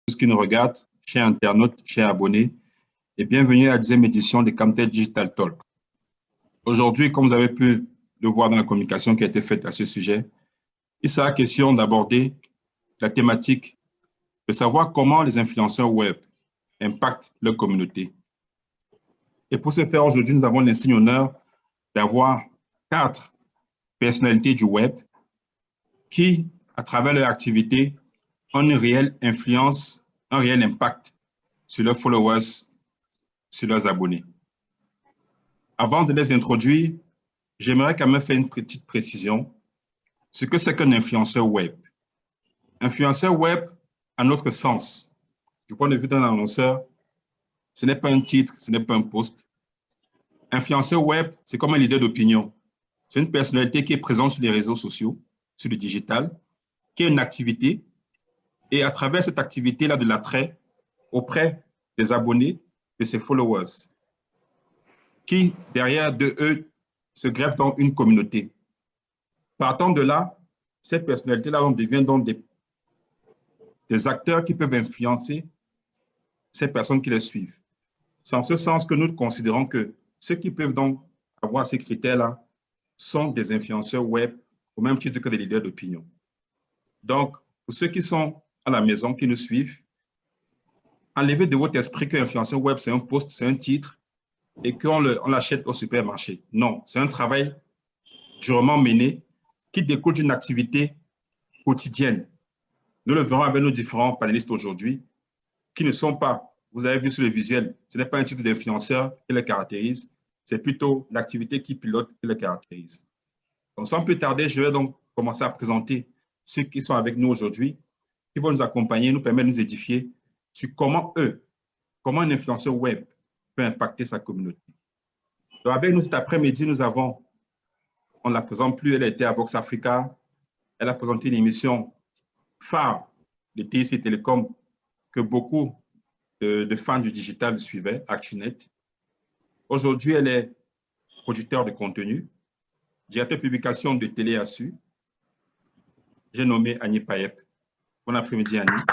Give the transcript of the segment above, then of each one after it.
tous qui nous regardent, chers internautes, chers abonnés, et bienvenue à la 10e édition de Camtel Digital Talk. Aujourd'hui, comme vous avez pu le voir dans la communication qui a été faite à ce sujet, il sera question d'aborder la thématique de savoir comment les influenceurs web impactent leur communauté. Et pour ce faire, aujourd'hui, nous avons l'insigne honneur d'avoir 4 personnalités du web qui, à travers leur activité, ont une réelle influence, un réel impact sur leurs followers, sur leurs abonnés. Avant de les introduire, j'aimerais quand même faire une petite précision sur ce que c'est qu'un influenceur web. Influenceur web, à notre sens, du point de vue d'un annonceur, ce n'est pas un titre, ce n'est pas un post. Influenceur web, c'est comme un leader d'opinion. C'est une personnalité qui est présente sur les réseaux sociaux, sur le digital, qui a une activité, et à travers cette activité-là de l'attrait auprès des abonnés, de ses followers, qui, derrière de eux, se greffent dans une communauté. Partant de là, ces personnalités-là deviennent donc des acteurs qui peuvent influencer ces personnes qui les suivent. C'est en ce sens que nous considérons que ceux qui peuvent donc avoir ces critères-là sont des influenceurs web au même titre que des leaders d'opinion. Donc, pour ceux qui sont à la maison, qui nous suivent, enlevez de votre esprit que l'influenceur web, c'est un post, c'est un titre, et qu'on l'achète au supermarché. Non, c'est un travail durement mené qui découle d'une activité quotidienne. Nous le verrons avec nos différents panélistes aujourd'hui, qui ne sont pas, vous avez vu sur le visuel, ce n'est pas un titre d'influenceur qui le caractérise, c'est plutôt l'activité qui pilote qui le caractérise. Donc, sans plus tarder, je vais donc commencer à présenter ceux qui sont avec nous aujourd'hui, qui vont nous accompagner, nous permettre de nous édifier sur comment comment un influenceur web peut impacter sa communauté. Donc, avec nous cet après-midi, nous avons, on ne la présente plus, elle a été à Vox Africa, elle a présenté une émission phare de TIC Télécom que beaucoup de fans du digital suivaient, ActuNet. Aujourd'hui, elle est producteur de contenu, directeur de publication de Télé Assu. J'ai nommé Annie Payep. Bon après-midi, Annie.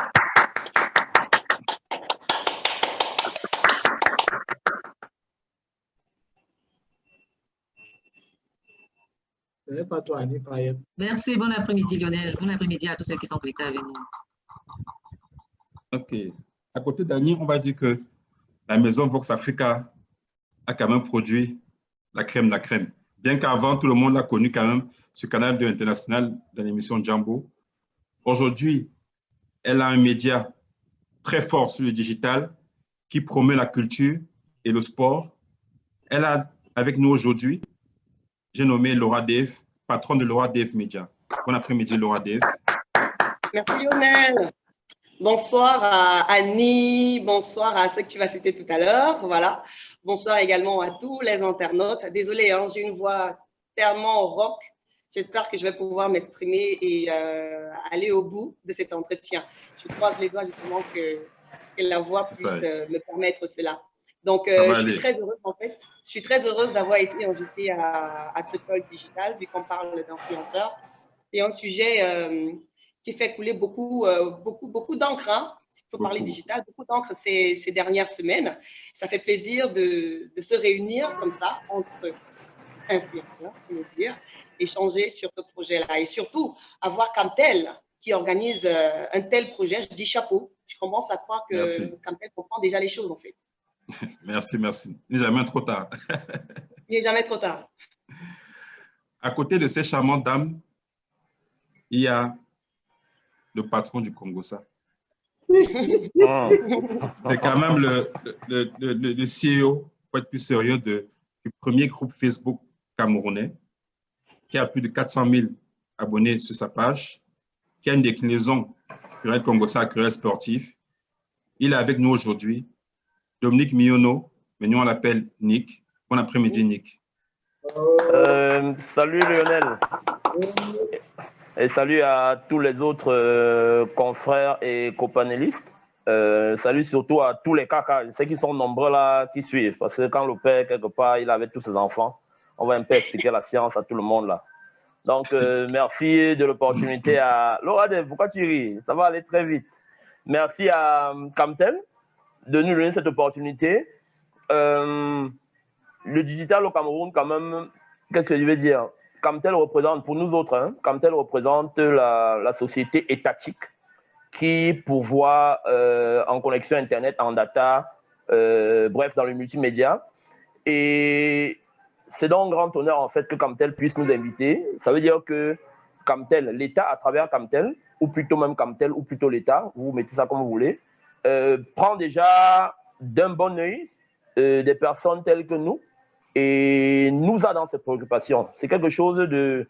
Pas toi, Annie Payep. Merci, bon après-midi Lionel, bon après-midi à tous ceux qui sont connectés avec nous. Ok. À côté d'Annie, on va dire que la maison Vox Africa a quand même produit la crème de la crème. Bien qu'avant, tout le monde l'a connu quand même sur Canal 2 International dans l'émission Jambo. Aujourd'hui, elle a un média très fort sur le digital qui promeut la culture et le sport. Elle a avec nous aujourd'hui, j'ai nommé Laura Dave, patronne de Laura Dave Media. Bon après-midi, Laura Dave. Merci Lionel. Bonsoir à Annie, bonsoir à ceux que tu vas citer tout à l'heure. Voilà. Bonsoir également à tous les internautes. Désolée, hein, j'ai une voix tellement rock. J'espère que je vais pouvoir m'exprimer et aller au bout de cet entretien. Je croise les doigts justement que la voix puisse me permettre cela. Donc, je suis très heureuse en fait. Je suis très heureuse d'avoir été invitée à ce talk digital, vu qu'on parle d'influenceurs. C'est un sujet qui fait couler beaucoup d'encre. Hein. Il faut parler digital, beaucoup d'encre ces dernières semaines. Ça fait plaisir de se réunir comme ça entre influenceurs, je veux dire, échanger sur ce projet-là et surtout avoir Camtel qui organise un tel projet. Je dis chapeau. Je commence à croire que Camtel comprend déjà les choses en fait. Merci, merci. Il n'est jamais trop tard. Il n'est jamais trop tard. À côté de ces charmantes dames, il y a le patron du Congosa. C'est quand même le CEO, pour être plus sérieux, du premier groupe Facebook camerounais, qui a plus de 400 000 abonnés sur sa page, qui a une déclinaison Querelle Congosa à Querelle Sportif. Il est avec nous aujourd'hui, Dominique Miono, mais nous on l'appelle Nick. Bon après-midi, Nick. Salut Lionel. Et salut à tous les autres confrères et copanélistes. Salut surtout à tous les caca, ceux qui sont nombreux là, qui suivent. Parce que quand le père, quelque part, il avait tous ses enfants, on va un peu expliquer la science à tout le monde là. Donc, merci de l'opportunité à... Laura, pourquoi tu ris? Ça va aller très vite. Merci à Camtel de nous donner cette opportunité. Le digital au Cameroun, quand même, qu'est-ce que je veux dire? Camtel représente, pour nous autres, hein, Camtel représente la société étatique qui pourvoit en connexion Internet, en data, bref, dans le multimédia. Et c'est donc un grand honneur, en fait, que Camtel puisse nous inviter. Ça veut dire que Camtel, l'État, à travers Camtel, ou plutôt même Camtel, ou plutôt l'État, vous mettez ça comme vous voulez, prend déjà d'un bon œil des personnes telles que nous et nous a dans ses préoccupations. C'est quelque chose de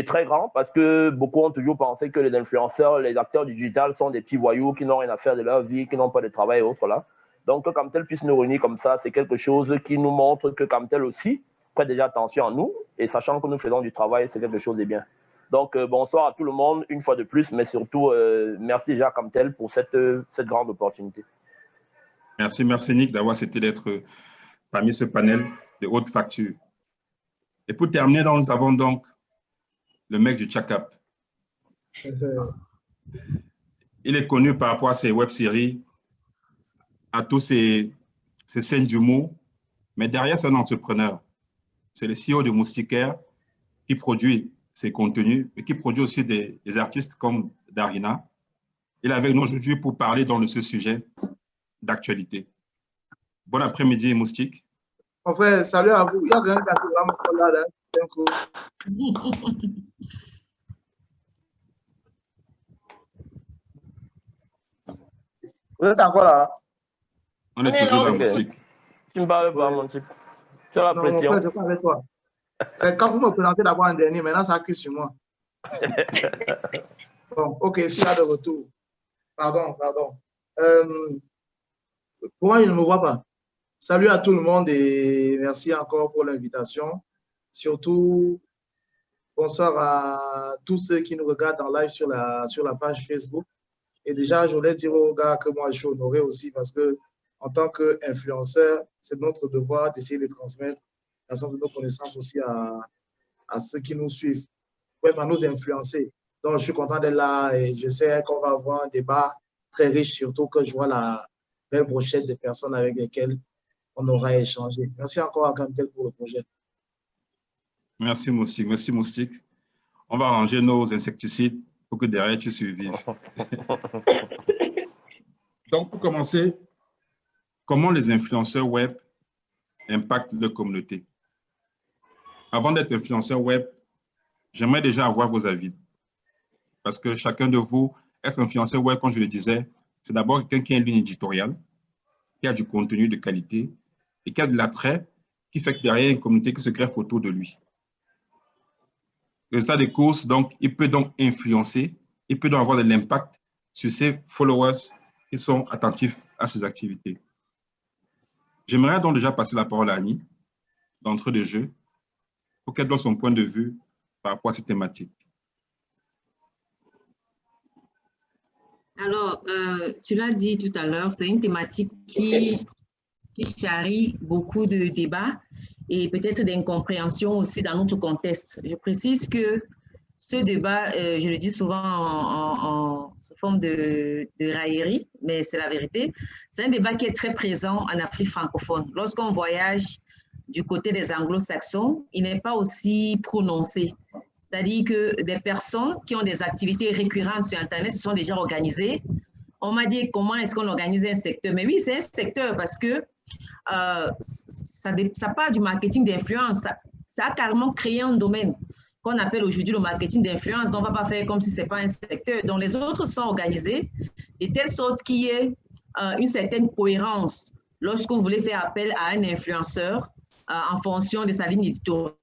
très grand parce que beaucoup ont toujours pensé que les influenceurs, les acteurs du digital sont des petits voyous qui n'ont rien à faire de leur vie, qui n'ont pas de travail et autres là. Donc que Camtel puisse nous réunir comme ça, c'est quelque chose qui nous montre que Camtel aussi prête déjà attention à nous et sachant que nous faisons du travail, c'est quelque chose de bien. Donc bonsoir à tout le monde une fois de plus, mais surtout merci déjà Camtel pour cette grande opportunité. Merci Nick d'avoir accepté d'être parmi ce panel de haute facture. Et pour terminer, nous avons donc le mec du Tchakap. Il est connu par rapport à ses web-séries, à tous ses scènes d'humour, mais derrière, c'est un entrepreneur. C'est le CEO de Moustiquaire qui produit ses contenus, mais qui produit aussi des artistes comme Darina. Il est avec nous aujourd'hui pour parler de ce sujet d'actualité. Bon après-midi, Moustique. Mon frère, salut à vous. Il y a quelqu'un qui a là. Vous êtes encore là? On est toujours là, Moustique. Tu me parles pas, mon type. Tu as la pression. Non, mon frère, c'est pas avec toi. C'est quand vous me présentez d'abord en dernier, maintenant ça accuse sur moi. Bon, ok, je suis là de retour. Pardon. Pourquoi je ne me vois pas? Salut à tout le monde et merci encore pour l'invitation. Surtout, bonsoir à tous ceux qui nous regardent en live sur la page Facebook. Et déjà, je voulais dire aux gars que moi, je suis honoré aussi parce que en tant qu'influenceur, c'est notre devoir d'essayer de transmettre l'ensemble de nos connaissances aussi à ceux qui nous suivent. Bref, à nous influencer. Donc, je suis content d'être là et je sais qu'on va avoir un débat très riche, surtout que je vois la belle brochette de personnes avec lesquelles on aura échangé. Merci encore à Camtel pour le projet. Merci, Moustique. Merci, Moustique. On va ranger nos insecticides pour que derrière, tu survives. Donc, pour commencer, comment les influenceurs web impactent leur communauté? Avant d'être influenceur web, j'aimerais déjà avoir vos avis. Parce que chacun de vous, être influenceur web, comme je le disais, c'est d'abord quelqu'un qui a une ligne éditoriale, qui a du contenu de qualité et qui a de l'attrait, qui fait que derrière, il y a une communauté qui se greffe autour de lui. Le résultat des courses, donc, il peut donc influencer, il peut donc avoir de l'impact sur ses followers qui sont attentifs à ses activités. J'aimerais donc déjà passer la parole à Annie, d'entrée de jeu, pour qu'elle donne son point de vue par rapport à cette thématique. Alors, tu l'as dit tout à l'heure, c'est une thématique qui charrie beaucoup de débats et peut-être d'incompréhension aussi dans notre contexte. Je précise que ce débat, je le dis souvent en sous forme de raillerie, mais c'est la vérité, c'est un débat qui est très présent en Afrique francophone. Lorsqu'on voyage du côté des anglo-saxons, il n'est pas aussi prononcé. C'est-à-dire que des personnes qui ont des activités récurrentes sur Internet se sont déjà organisées. On m'a dit comment est-ce qu'on organise un secteur. Mais oui, c'est un secteur parce que ça part du marketing d'influence. Ça a carrément créé un domaine qu'on appelle aujourd'hui le marketing d'influence. Donc, on ne va pas faire comme si ce n'est pas un secteur. Donc, les autres sont organisés de telle sorte qu'il y ait une certaine cohérence lorsque vous voulez faire appel à un influenceur en fonction de sa ligne éditoriale,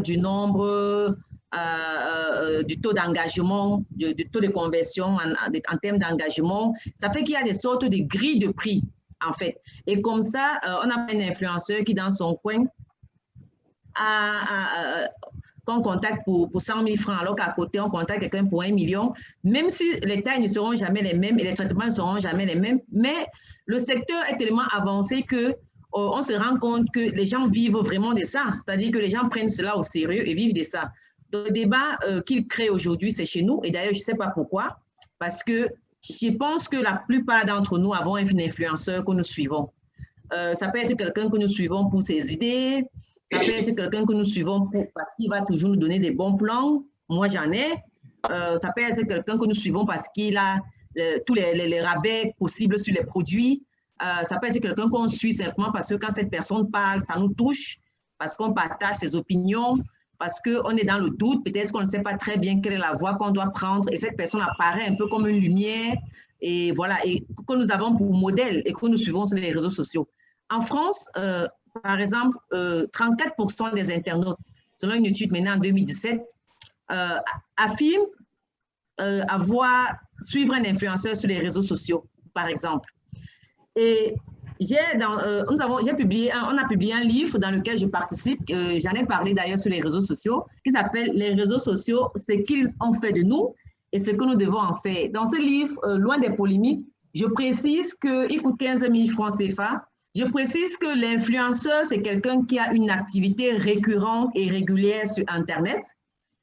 du nombre, du taux d'engagement, du taux de conversion en termes d'engagement. Ça fait qu'il y a des sortes de grilles de prix, en fait. Et comme ça, on a un influenceur qui, dans son coin, qu'on contacte pour 100 000 francs, alors qu'à côté, on contacte quelqu'un pour 1 million, même si les tailles ne seront jamais les mêmes et les traitements ne seront jamais les mêmes, mais le secteur est tellement avancé que on se rend compte que les gens vivent vraiment de ça, c'est-à-dire que les gens prennent cela au sérieux et vivent de ça. Donc, le débat qu'il crée aujourd'hui, c'est chez nous, et d'ailleurs, je ne sais pas pourquoi, Parce que je pense que la plupart d'entre nous avons un influenceur que nous suivons. Ça peut être quelqu'un que nous suivons pour ses idées, ça peut être quelqu'un que nous suivons parce qu'il va toujours nous donner des bons plans. Moi, j'en ai. Ça peut être quelqu'un que nous suivons parce qu'il a tous les rabais possibles sur les produits. Ça peut être quelqu'un qu'on suit simplement parce que quand cette personne parle, ça nous touche, parce qu'on partage ses opinions, parce qu'on est dans le doute, peut-être qu'on ne sait pas très bien quelle est la voie qu'on doit prendre et cette personne apparaît un peu comme une lumière et voilà, et que nous avons pour modèle et que nous suivons sur les réseaux sociaux. En France, par exemple, 34% des internautes, selon une étude menée en 2017, affirment suivre un influenceur sur les réseaux sociaux, par exemple. Et on a publié un livre dans lequel je participe, j'en ai parlé d'ailleurs sur les réseaux sociaux, qui s'appelle « Les réseaux sociaux, ce qu'ils ont fait de nous et ce que nous devons en faire ». Dans ce livre, loin des polémiques, je précise qu'il coûte 15 000 francs CFA. Je précise que l'influenceur, c'est quelqu'un qui a une activité récurrente et régulière sur Internet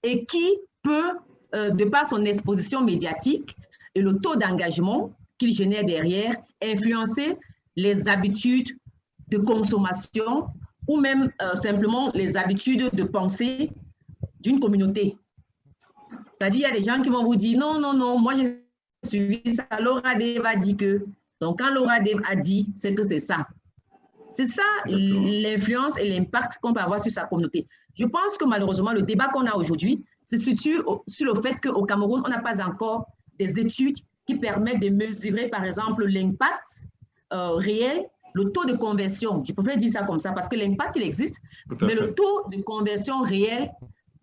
et qui peut, de par son exposition médiatique et le taux d'engagement qu'il génère derrière, influencer les habitudes de consommation ou même simplement les habitudes de pensée d'une communauté. C'est-à-dire, il y a des gens qui vont vous dire « Non, non, non, moi j'ai suivi ça, Laura Dave a dit que… » Donc, quand Laura Dave a dit, c'est que c'est ça. C'est ça l'influence et l'impact qu'on peut avoir sur sa communauté. Je pense que malheureusement, le débat qu'on a aujourd'hui se situe sur le fait qu'au Cameroun, on n'a pas encore des études qui permettent de mesurer, par exemple, l'impact réel, le taux de conversion. Je préfère dire ça comme ça parce que l'impact, il existe, mais le taux de conversion réel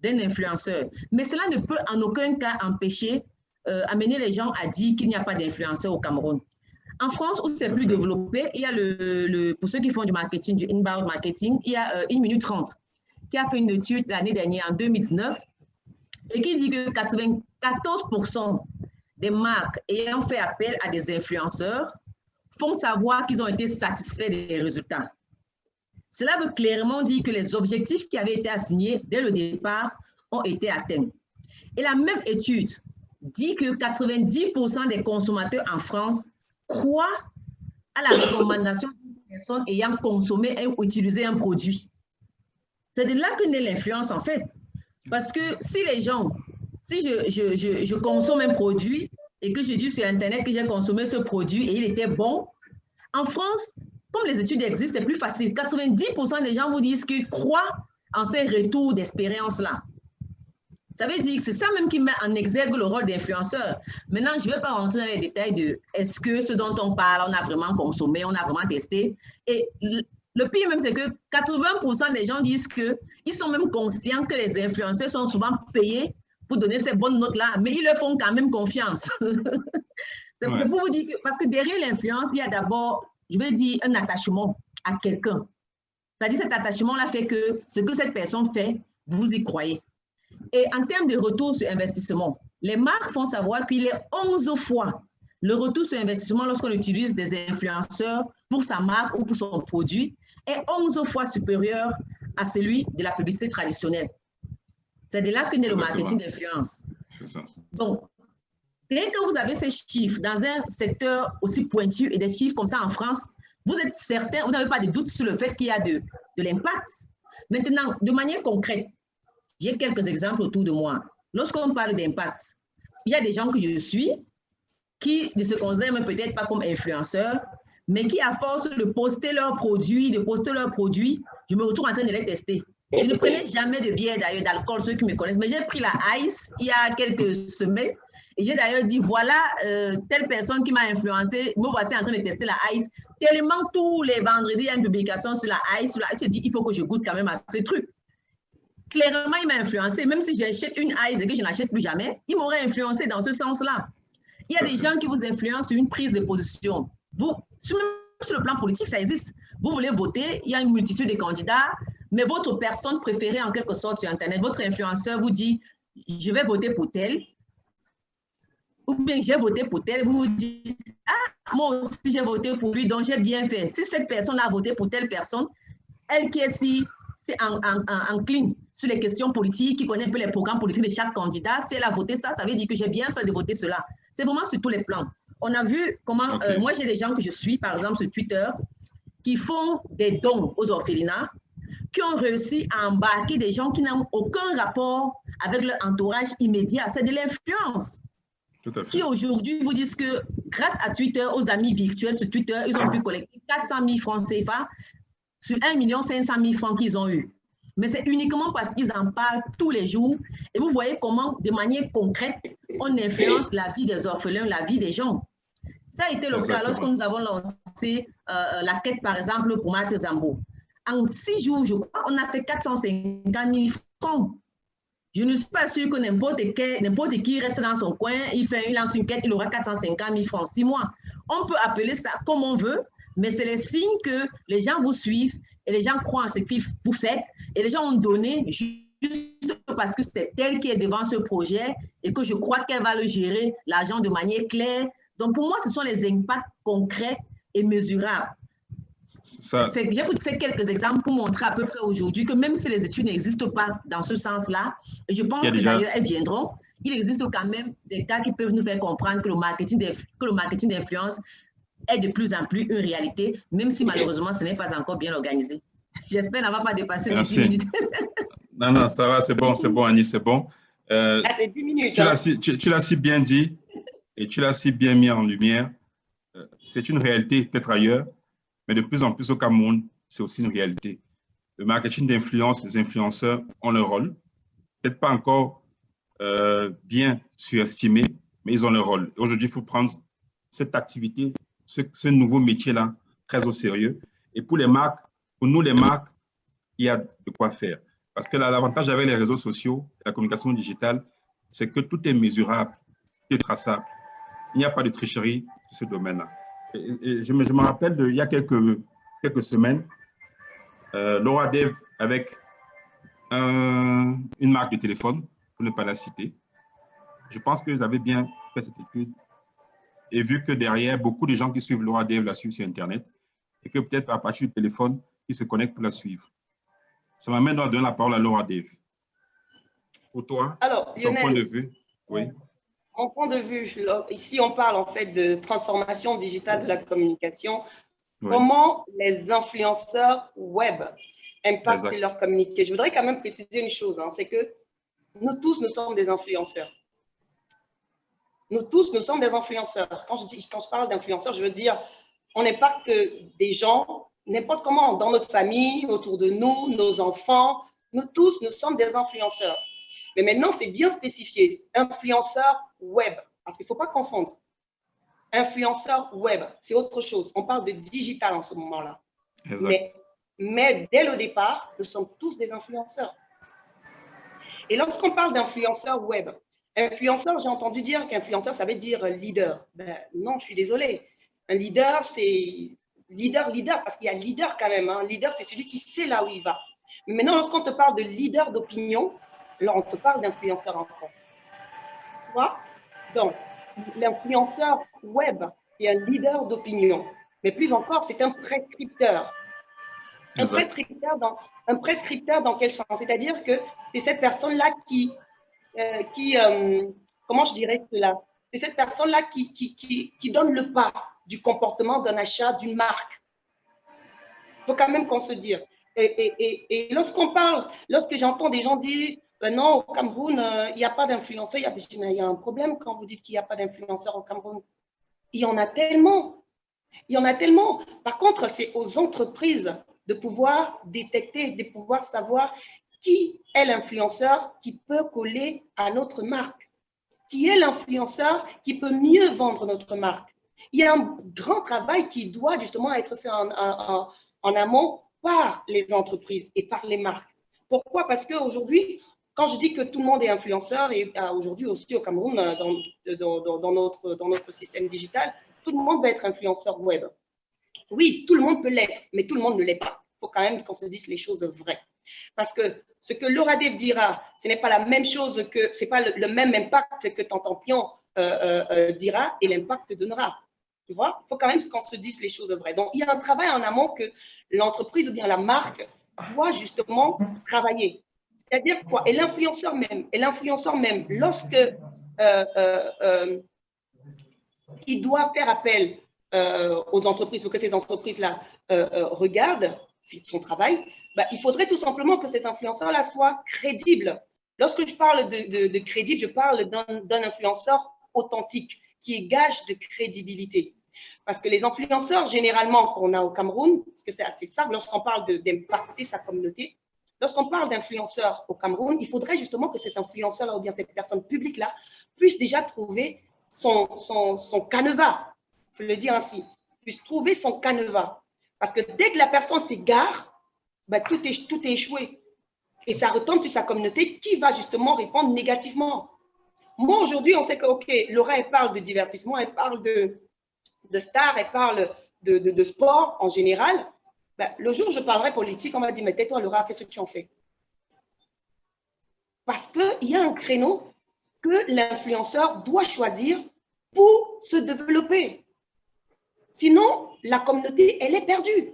d'un influenceur. Mais cela ne peut en aucun cas empêcher, amener les gens à dire qu'il n'y a pas d'influenceur au Cameroun. En France, où c'est plus développé, il y a pour ceux qui font du marketing, du inbound marketing, il y a 1 minute 30 qui a fait une étude l'année dernière, en 2019, et qui dit que 94% des marques ayant fait appel à des influenceurs font savoir qu'ils ont été satisfaits des résultats. Cela veut clairement dire que les objectifs qui avaient été assignés dès le départ ont été atteints. Et la même étude dit que 90% des consommateurs en France croient à la recommandation d'une personne ayant consommé ou utilisé un produit. C'est de là que naît l'influence en fait. Parce que si je consomme un produit et que je dis sur Internet que j'ai consommé ce produit et il était bon, en France, comme les études existent, c'est plus facile. 90% des gens vous disent qu'ils croient en ces retours d'expérience-là. Ça veut dire que c'est ça même qui met en exergue le rôle d'influenceur. Maintenant, je ne vais pas rentrer dans les détails de est-ce que ce dont on parle, on a vraiment consommé, on a vraiment testé. Et le pire même, c'est que 80% des gens disent qu'ils sont même conscients que les influenceurs sont souvent payés pour donner ces bonnes notes-là, mais ils leur font quand même confiance. C'est pour vous dire que, parce que derrière l'influence, il y a d'abord, je vais dire, un attachement à quelqu'un. C'est-à-dire cet attachement-là fait que ce que cette personne fait, vous y croyez. Et en termes de retour sur investissement, les marques font savoir qu'il est 11 fois le retour sur investissement lorsqu'on utilise des influenceurs pour sa marque ou pour son produit est 11 fois supérieur à celui de la publicité traditionnelle. C'est de là que naît le marketing d'influence. Donc, dès que vous avez ces chiffres dans un secteur aussi pointu et des chiffres comme ça en France, vous êtes certain, vous n'avez pas de doute sur le fait qu'il y a de l'impact. Maintenant, de manière concrète, j'ai quelques exemples autour de moi. Lorsqu'on parle d'impact, il y a des gens que je suis qui ne se considèrent même peut-être pas comme influenceurs, mais qui, à force de poster leurs produits, je me retrouve en train de les tester. Je ne prenais jamais de bière d'ailleurs, d'alcool, ceux qui me connaissent, mais j'ai pris la Ice il y a quelques semaines et j'ai d'ailleurs dit, voilà, telle personne qui m'a influencé, me voici en train de tester la Ice. Tellement tous les vendredis, il y a une publication sur la Ice, je dis, il faut que je goûte quand même à ce truc. Clairement, il m'a influencé. Même si j'achète une Ice et que je n'achète plus jamais, il m'aurait influencé dans ce sens-là. Il y a des gens qui vous influencent sur une prise de position. Sur le plan politique, ça existe. Vous voulez voter, il y a une multitude de candidats, mais votre personne préférée en quelque sorte sur Internet, votre influenceur vous dit « je vais voter pour tel » ou bien « j'ai voté pour tel », vous vous dites « ah, moi aussi j'ai voté pour lui, donc j'ai bien fait ». Si cette personne a voté pour telle personne, elle qui est si encline sur les questions politiques, qui connaît un peu les programmes politiques de chaque candidat, si elle a voté ça, ça veut dire que j'ai bien fait de voter cela. C'est vraiment sur tous les plans. On a vu comment, moi j'ai des gens que je suis, par exemple sur Twitter, qui font des dons aux orphelinats, qui ont réussi à embarquer des gens qui n'ont aucun rapport avec leur entourage immédiat. C'est de l'influence. Qui aujourd'hui vous disent que grâce à Twitter, aux amis virtuels sur Twitter, ils ont pu collecter 400 000 francs CFA sur 1 500 000 francs qu'ils ont eu. Mais c'est uniquement parce qu'ils en parlent tous les jours. Et vous voyez comment, de manière concrète, on influence la vie des orphelins, la vie des gens. Ça a été le cas lorsque nous avons lancé la quête, par exemple, pour Marthe Zambo. En 6 jours, je crois, on a fait 450 000 francs. Je ne suis pas sûre que n'importe qui reste dans son coin, il lance une quête, il aura 450 000 francs, 6 mois. On peut appeler ça comme on veut, mais c'est le signe que les gens vous suivent et les gens croient en ce que vous faites et les gens ont donné juste parce que c'est elle qui est devant ce projet et que je crois qu'elle va le gérer, l'argent, de manière claire. Donc, pour moi, ce sont les impacts concrets et mesurables. J'ai fait quelques exemples pour montrer à peu près aujourd'hui que même si les études n'existent pas dans ce sens-là, et je pense que d'ailleurs elles viendront, il existe quand même des cas qui peuvent nous faire comprendre que le marketing d'influence est de plus en plus une réalité, même si malheureusement ce n'est pas encore bien organisé. J'espère n'avoir pas dépassé les 10 minutes. Non, ça va, c'est bon, Annie, c'est bon. C'est 10 minutes. Tu l'as si bien dit et tu l'as si bien mis en lumière. C'est une réalité peut-être ailleurs, mais de plus en plus au Cameroun, c'est aussi une réalité. Le marketing d'influence, les influenceurs ont leur rôle. Peut-être pas encore bien surestimé, mais ils ont leur rôle. Aujourd'hui, il faut prendre cette activité, ce nouveau métier-là, très au sérieux. Et pour les marques, pour nous les marques, il y a de quoi faire. Parce que l'avantage avec les réseaux sociaux, la communication digitale, c'est que tout est mesurable, tout est traçable. Il n'y a pas de tricherie sur ce domaine-là. Et je me rappelle il y a quelques semaines, Laura Dev avec une marque de téléphone, pour ne pas la citer. Je pense qu'ils avaient bien fait cette étude et vu que derrière, beaucoup de gens qui suivent Laura Dev la suivent sur Internet et que peut-être à partir du téléphone, ils se connectent pour la suivre. Ça m'amène à donner la parole à Laura Dev. Pour toi, alors, ton point de vue. Oui. Mon point de vue, ici on parle en fait de transformation digitale de la communication. Oui. Comment les influenceurs web impactent leur communication. Je voudrais quand même préciser une chose, hein, c'est que nous tous, nous sommes des influenceurs. Nous tous, nous sommes des influenceurs. Quand je parle d'influenceurs, je veux dire, on impacte des gens, n'importe comment, dans notre famille, autour de nous, nos enfants. Nous tous, nous sommes des influenceurs. Mais maintenant, c'est bien spécifié. Influenceur web, parce qu'il ne faut pas confondre. Influenceur web, c'est autre chose. On parle de digital en ce moment-là. Mais dès le départ, nous sommes tous des influenceurs. Et lorsqu'on parle d'influenceur web, influenceur, j'ai entendu dire qu'influenceur, ça veut dire leader. Ben, non, je suis désolée. Un leader, c'est leader, parce qu'il y a leader quand même. Hein. Leader, c'est celui qui sait là où il va. Mais maintenant, lorsqu'on te parle de leader d'opinion, là, on te parle d'influenceur encore. Tu vois? Donc, l'influenceur web est un leader d'opinion. Mais plus encore, c'est un prescripteur. Un prescripteur dans quel sens? C'est-à-dire que c'est cette personne-là qui comment je dirais cela? C'est cette personne-là qui donne le pas du comportement d'un achat d'une marque. Il faut quand même qu'on se dise. Et lorsque j'entends des gens dire non, au Cameroun, il n'y a pas d'influenceurs, il y a un problème quand vous dites qu'il n'y a pas d'influenceurs au Cameroun. Il y en a tellement. Il y en a tellement. Par contre, c'est aux entreprises de pouvoir détecter, de pouvoir savoir qui est l'influenceur qui peut coller à notre marque, qui est l'influenceur qui peut mieux vendre notre marque. Il y a un grand travail qui doit justement être fait en amont par les entreprises et par les marques. Pourquoi? Parce qu'aujourd'hui, quand je dis que tout le monde est influenceur, et aujourd'hui aussi au Cameroun, dans notre système digital, tout le monde va être influenceur web. Oui, tout le monde peut l'être, mais tout le monde ne l'est pas. Il faut quand même qu'on se dise les choses vraies. Parce que ce que Laura Dev dira, ce n'est pas la même chose que, ce n'est pas le même impact que Tonton Pion dira et l'impact donnera. Tu vois, il faut quand même qu'on se dise les choses vraies. Donc, il y a un travail en amont que l'entreprise ou bien la marque doit justement travailler. C'est-à-dire quoi? Et l'influenceur même, lorsque il doit faire appel aux entreprises pour que ces entreprises-là regardent son travail, bah, il faudrait tout simplement que cet influenceur-là soit crédible. Lorsque je parle de crédible, je parle d'un influenceur authentique, qui est gage de crédibilité. Parce que les influenceurs, généralement, qu'on a au Cameroun, parce que c'est assez simple, lorsqu'on parle d'impacter sa communauté, lorsqu'on parle d'influenceurs au Cameroun, il faudrait justement que cet influenceur-là ou bien cette personne publique-là puisse déjà trouver son canevas, il faut le dire ainsi, puisse trouver son canevas. Parce que dès que la personne s'égare, bah, tout est échoué. Et ça retombe sur sa communauté qui va justement répondre négativement. Moi, aujourd'hui, on sait que, OK, Laura, elle parle de divertissement, elle parle de stars, elle parle de sport en général. Ben, le jour où je parlerai politique, on m'a dit, mais tais-toi, Laura, qu'est-ce que tu en sais? Parce qu'il y a un créneau que l'influenceur doit choisir pour se développer. Sinon, la communauté, elle est perdue.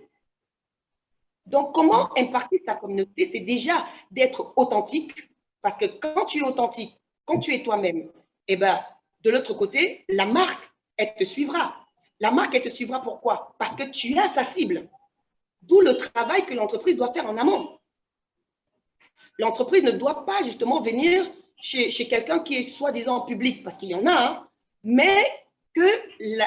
Donc, comment impacter sa communauté? C'est déjà d'être authentique, parce que quand tu es authentique, quand tu es toi-même, eh ben, de l'autre côté, la marque, elle te suivra. La marque, elle te suivra pourquoi? Parce que tu as sa cible. D'où le travail que l'entreprise doit faire en amont. L'entreprise ne doit pas justement venir chez quelqu'un qui est soi-disant public, parce qu'il y en a, hein, mais que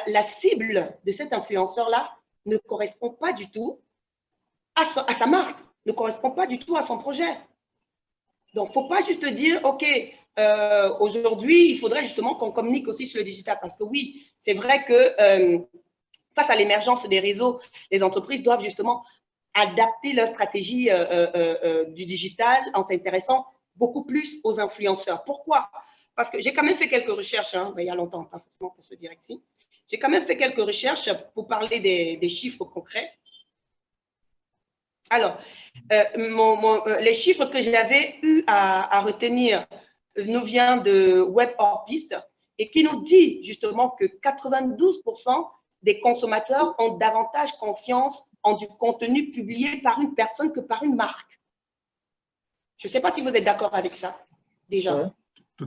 la cible de cet influenceur-là ne correspond pas du tout à sa marque, ne correspond pas du tout à son projet. Donc, il ne faut pas juste dire, OK, aujourd'hui, il faudrait justement qu'on communique aussi sur le digital. Parce que oui, c'est vrai que face à l'émergence des réseaux, les entreprises doivent justement adapter leur stratégie du digital en s'intéressant beaucoup plus aux influenceurs. Pourquoi? Parce que j'ai quand même fait quelques recherches, hein, il y a longtemps, pas forcément pour ce direct-ci. J'ai quand même fait quelques recherches pour parler des chiffres concrets. Alors, les chiffres que j'avais eu à retenir nous vient de Web Hors Piste et qui nous dit justement que 92% des consommateurs ont davantage confiance en du contenu publié par une personne que par une marque. Je ne sais pas si vous êtes d'accord avec ça, déjà. Ouais.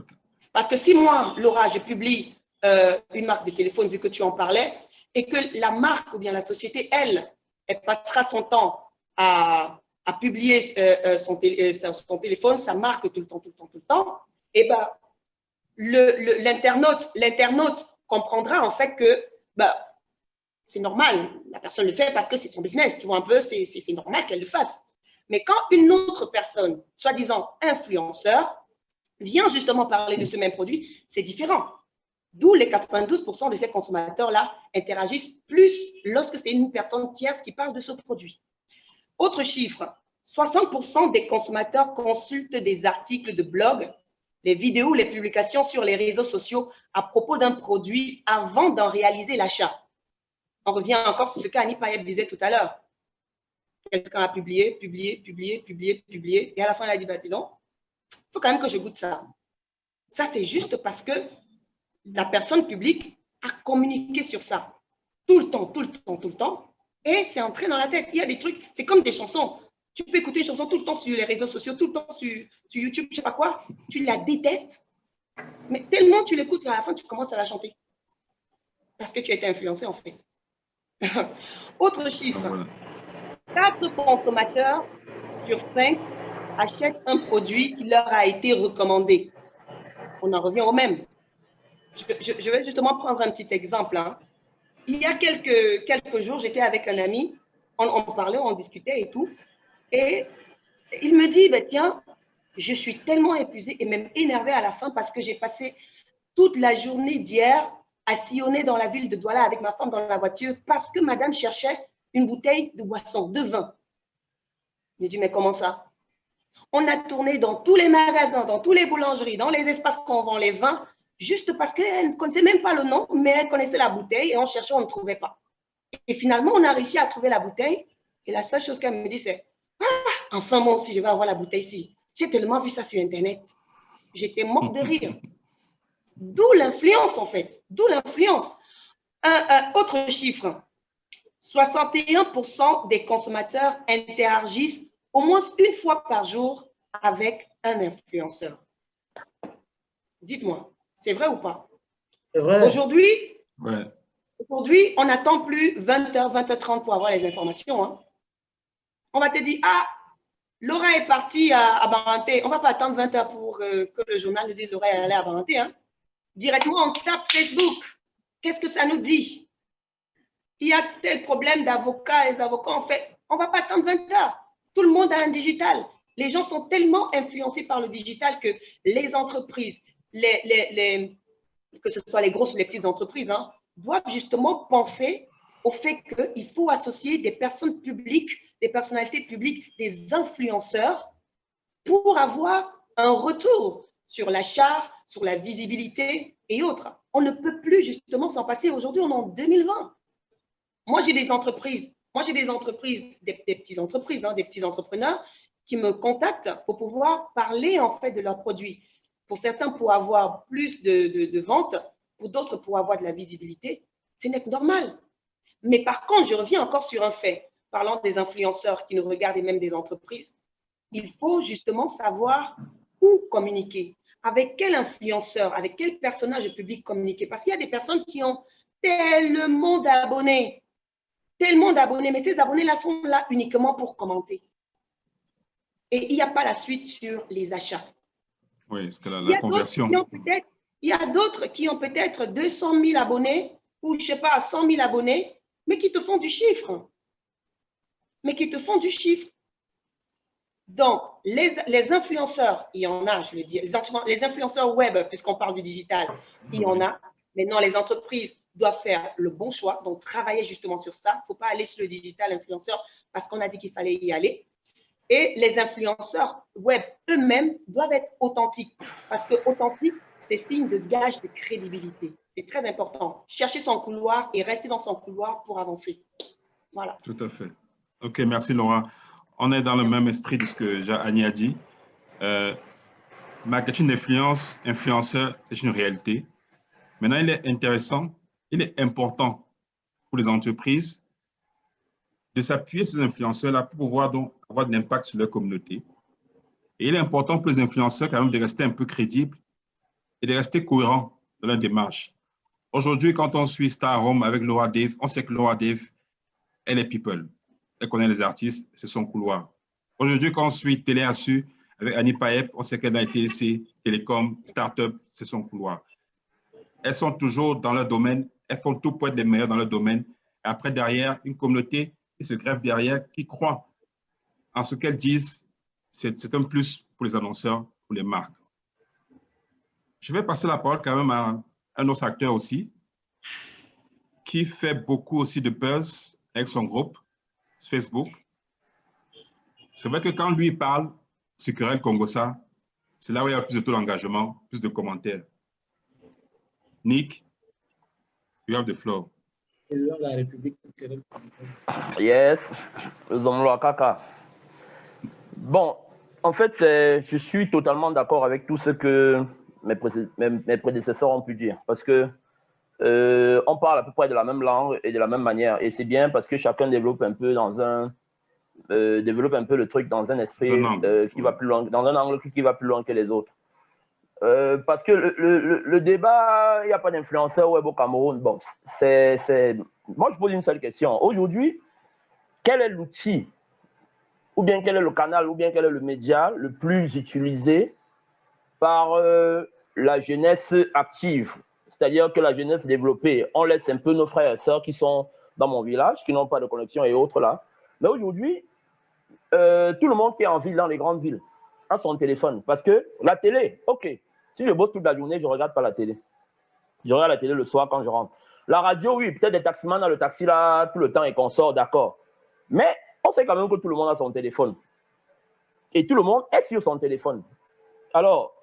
Parce que si moi, Laura, je publie une marque de téléphone, vu que tu en parlais, et que la marque ou bien la société, elle passera son temps à publier son téléphone, sa marque tout le temps, et ben, l'internaute comprendra en fait que c'est normal, la personne le fait parce que c'est son business, tu vois un peu, c'est normal qu'elle le fasse. Mais quand une autre personne, soi-disant influenceur, vient justement parler de ce même produit, c'est différent. D'où les 92% de ces consommateurs-là interagissent plus lorsque c'est une personne tierce qui parle de ce produit. Autre chiffre, 60% des consommateurs consultent des articles de blog, les vidéos, les publications sur les réseaux sociaux à propos d'un produit avant d'en réaliser l'achat. On revient encore sur ce qu'Annie Payeb disait tout à l'heure. Quelqu'un a publié, et à la fin, elle a dit, bah, dis donc, il faut quand même que je goûte ça. Ça, c'est juste parce que la personne publique a communiqué sur ça tout le temps, et c'est entré dans la tête. Il y a des trucs, c'est comme des chansons. Tu peux écouter une chanson tout le temps sur les réseaux sociaux, tout le temps sur YouTube, je ne sais pas quoi, tu la détestes, mais tellement tu l'écoutes, à la fin, tu commences à la chanter. Parce que tu as été influencé, en fait. Autre chiffre, 4 consommateurs sur 5 achètent un produit qui leur a été recommandé. On en revient au même. Je vais justement prendre un petit exemple. Hein. Il y a quelques jours, j'étais avec un ami, on parlait, on discutait et tout, et il me dit, bah, tiens, je suis tellement épuisée et même énervée à la fin parce que j'ai passé toute la journée d'hier à sillonner dans la ville de Douala avec ma femme dans la voiture parce que madame cherchait une bouteille de boisson, de vin. J'ai dit, mais comment ça? On a tourné dans tous les magasins, dans toutes les boulangeries, dans les espaces qu'on vend les vins, juste parce qu'elle ne connaissait même pas le nom, mais elle connaissait la bouteille et on cherchait, on ne trouvait pas. Et finalement, on a réussi à trouver la bouteille et la seule chose qu'elle me dit, c'est « Ah, enfin, moi aussi, je vais avoir la bouteille ici. J'ai tellement vu ça sur Internet. » J'étais morte de rire. D'où l'influence, en fait. D'où l'influence. Autre chiffre. 61% des consommateurs interagissent au moins une fois par jour avec un influenceur. Dites-moi, c'est vrai ou pas? C'est vrai. Aujourd'hui, Ouais. Aujourd'hui, on n'attend plus 20h, 20h30 pour avoir les informations. Hein. On va te dire, ah, Laura est partie à Baranté. On ne va pas attendre 20h pour que le journal nous dise Laura est allée à Baranté. Hein. Directement, on tape Facebook. Qu'est-ce que ça nous dit? Il y a tel problème d'avocats, les avocats, en fait, on ne va pas attendre 20h. Tout le monde a un digital. Les gens sont tellement influencés par le digital que les entreprises, que ce soit les grosses ou les petites entreprises, hein, doivent justement penser au fait qu'il faut associer des personnes publiques, des personnalités publiques, des influenceurs pour avoir un retour sur l'achat, sur la visibilité et autres. On ne peut plus justement s'en passer. Aujourd'hui, on est en 2020. Moi, j'ai des entreprises, des petites entreprises, hein, des petits entrepreneurs qui me contactent pour pouvoir parler en fait de leurs produits. Pour certains, pour avoir plus de ventes, pour d'autres, pour avoir de la visibilité. C'est normal. Mais par contre, je reviens encore sur un fait, parlant des influenceurs qui nous regardent et même des entreprises. Il faut justement savoir où communiquer, avec quel influenceur, avec quel personnage public communiquer. Parce qu'il y a des personnes qui ont tellement d'abonnés, mais ces abonnés-là sont là uniquement pour commenter. Et il n'y a pas la suite sur les achats. Oui, c'est la conversion. Il y a d'autres qui ont peut-être 200 000 abonnés ou, je ne sais pas, 100 000 abonnés, mais qui te font du chiffre. Donc, les influenceurs, il y en a, je le dis, les influenceurs web, puisqu'on parle du digital, il y en a. Maintenant, les entreprises doivent faire le bon choix, donc travailler justement sur ça. Il ne faut pas aller sur le digital influenceur parce qu'on a dit qu'il fallait y aller. Et les influenceurs web eux-mêmes doivent être authentiques parce que authentique, c'est signe de gage de crédibilité. C'est très important. Chercher son couloir et rester dans son couloir pour avancer. Voilà. Tout à fait. OK, merci Laura. On est dans le même esprit de ce que Annie a dit. Marketing d'influence, influenceur, c'est une réalité. Maintenant, il est intéressant, il est important pour les entreprises de s'appuyer sur ces influenceurs-là pour pouvoir donc avoir de l'impact sur leur communauté. Et il est important pour les influenceurs quand même de rester un peu crédibles et de rester cohérents dans leur démarche. Aujourd'hui, quand on suit Star Home avec Laura Dave, on sait que Laura Dave, elle est people. Elle connaît les artistes, c'est son couloir. Aujourd'hui, quand on suit Télé Assu avec Annie Paep, on sait qu'elle a été TSC, Télécom, Startup, c'est son couloir. Elles sont toujours dans leur domaine, elles font tout pour être les meilleures dans leur domaine. Et après, derrière, une communauté qui se greffe derrière, qui croit en ce qu'elles disent, c'est un plus pour les annonceurs, pour les marques. Je vais passer la parole quand même à un autre acteur aussi, qui fait beaucoup aussi de buzz avec son groupe, Facebook. C'est vrai que quand lui parle, c'est Querelle Congossa, c'est là où il y a plus de taux d'engagement, plus de commentaires. Nick, you have the floor. Président de la République. Yes, Kaka. Bon, en fait, je suis totalement d'accord avec tout ce que mes prédécesseurs ont pu dire. Parce que on parle à peu près de la même langue et de la même manière. Et c'est bien parce que chacun développe un peu le truc dans un esprit qui va plus loin, dans un angle qui va plus loin que les autres. Parce que le débat, il n'y a pas d'influenceur web au Cameroun. Bon, moi, je pose une seule question. Aujourd'hui, quel est l'outil, ou bien quel est le canal, ou bien quel est le média le plus utilisé par la jeunesse active? C'est-à-dire que la jeunesse développée, on laisse un peu nos frères et sœurs qui sont dans mon village, qui n'ont pas de connexion et autres là. Mais aujourd'hui, tout le monde qui est en ville, dans les grandes villes, a son téléphone. Parce que la télé, ok, si je bosse toute la journée, je ne regarde pas la télé. Je regarde la télé le soir quand je rentre. La radio, oui, peut-être des taximans dans le taxi là, tout le temps et qu'on sort, d'accord. Mais on sait quand même que tout le monde a son téléphone. Et tout le monde est sur son téléphone. Alors,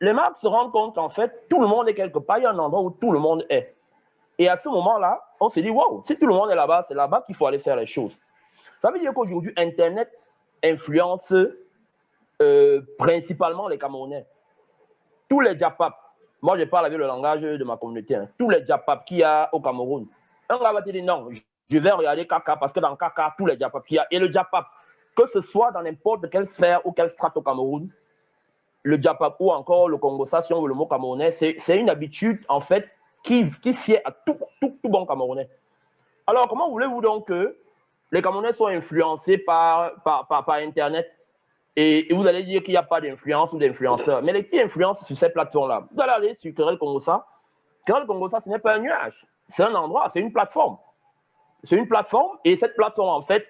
les marques se rendent compte qu'en fait, tout le monde est quelque part, il y a un endroit où tout le monde est. Et à ce moment-là, on se dit, waouh, si tout le monde est là-bas, c'est là-bas qu'il faut aller faire les choses. Ça veut dire qu'aujourd'hui, Internet influence principalement les Camerounais. Tous les Japap, moi je parle avec le langage de ma communauté, hein, tous les Japap qu'il y a au Cameroun, un gars va te dire non, je vais regarder Kaka parce que dans Kaka, tous les Japap qu'il y a, et le Japap, que ce soit dans n'importe quelle sphère ou quelle strate au Cameroun, le Japap ou encore le Congossa, si on veut le mot camerounais, c'est une habitude en fait qui sied à tout bon Camerounais. Alors, comment voulez-vous donc que les Camerounais soient influencés par Internet et vous allez dire qu'il n'y a pas d'influence ou d'influenceurs? Mais les qui influencent sur ces plateformes-là? Vous allez aller sur Querelle Congossa. Querelle Congossa, ce n'est pas un nuage. C'est un endroit, c'est une plateforme. C'est une plateforme et cette plateforme, en fait,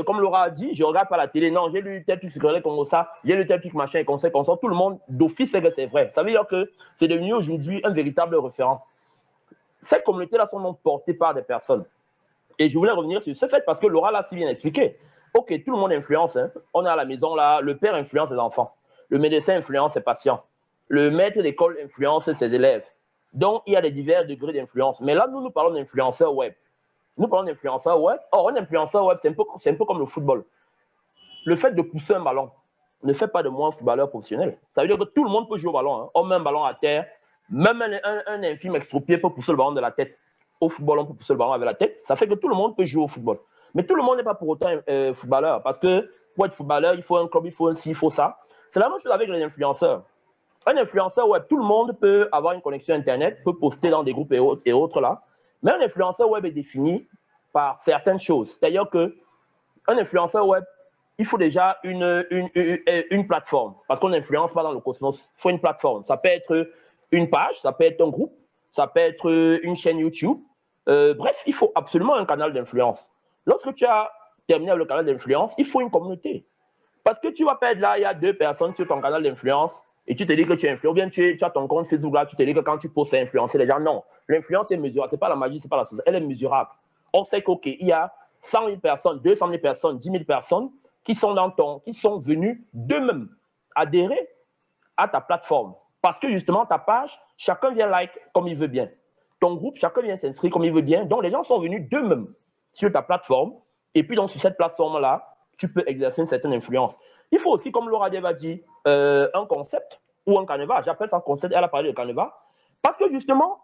comme Laura a dit, je ne regarde pas la télé. Non, j'ai lu tel truc sur Querelle Congossa, j'ai lu tel truc machin et conseil. Tout le monde d'office sait que c'est vrai. Ça veut dire que c'est devenu aujourd'hui un véritable référent. Ces communautés-là sont donc portées par des personnes. Et je voulais revenir sur ce fait parce que Laura l'a si bien expliqué. Ok, tout le monde influence. Hein. On est à la maison là, le père influence les enfants. Le médecin influence ses patients. Le maître d'école influence ses élèves. Donc, il y a des divers degrés d'influence. Mais là, nous parlons d'influenceurs web. Nous parlons d'influenceurs web. Or, un influenceur web, c'est un peu comme le football. Le fait de pousser un ballon ne fait pas de moi un footballeur professionnel. Ça veut dire que tout le monde peut jouer au ballon. Hein. On met un ballon à terre. Même un infime extropié peut pousser le ballon de la tête. Au football, on peut pousser le ballon avec la tête. Ça fait que tout le monde peut jouer au football. Mais tout le monde n'est pas pour autant footballeur. Parce que pour être footballeur, il faut un club, il faut un ci, il faut ça. C'est la même chose avec les influenceurs. Un influenceur web, tout le monde peut avoir une connexion Internet, peut poster dans des groupes et autres là. Mais un influenceur web est défini par certaines choses. C'est-à-dire qu'un influenceur web, il faut déjà une plateforme. Parce qu'on n'influence pas dans le cosmos. Il faut une plateforme. Ça peut être une page, ça peut être un groupe, ça peut être une chaîne YouTube. Bref, il faut absolument un canal d'influence. Lorsque tu as terminé avec le canal d'influence, il faut une communauté. Parce que tu vas pas être là, il y a 2 personnes sur ton canal d'influence et tu te dis que tu es influent. Ou bien tu as ton compte Facebook là, tu te dis que quand tu postes, c'est influencer les gens. Non, l'influence est mesurable. Ce n'est pas la magie, ce n'est pas la chose. Elle est mesurable. On sait qu'il y a 100 000 personnes, 200 000 personnes, 10 000 personnes qui sont venues d'eux-mêmes adhérer à ta plateforme. Parce que justement, ta page, chacun vient like comme il veut bien. Ton groupe, chacun vient s'inscrire comme il veut bien. Donc, les gens sont venus d'eux-mêmes sur ta plateforme. Et puis, donc, sur cette plateforme-là, tu peux exercer une certaine influence. Il faut aussi, comme Laura Dev a dit, un concept ou un canevas. J'appelle ça un concept. Elle a parlé de canevas. Parce que justement,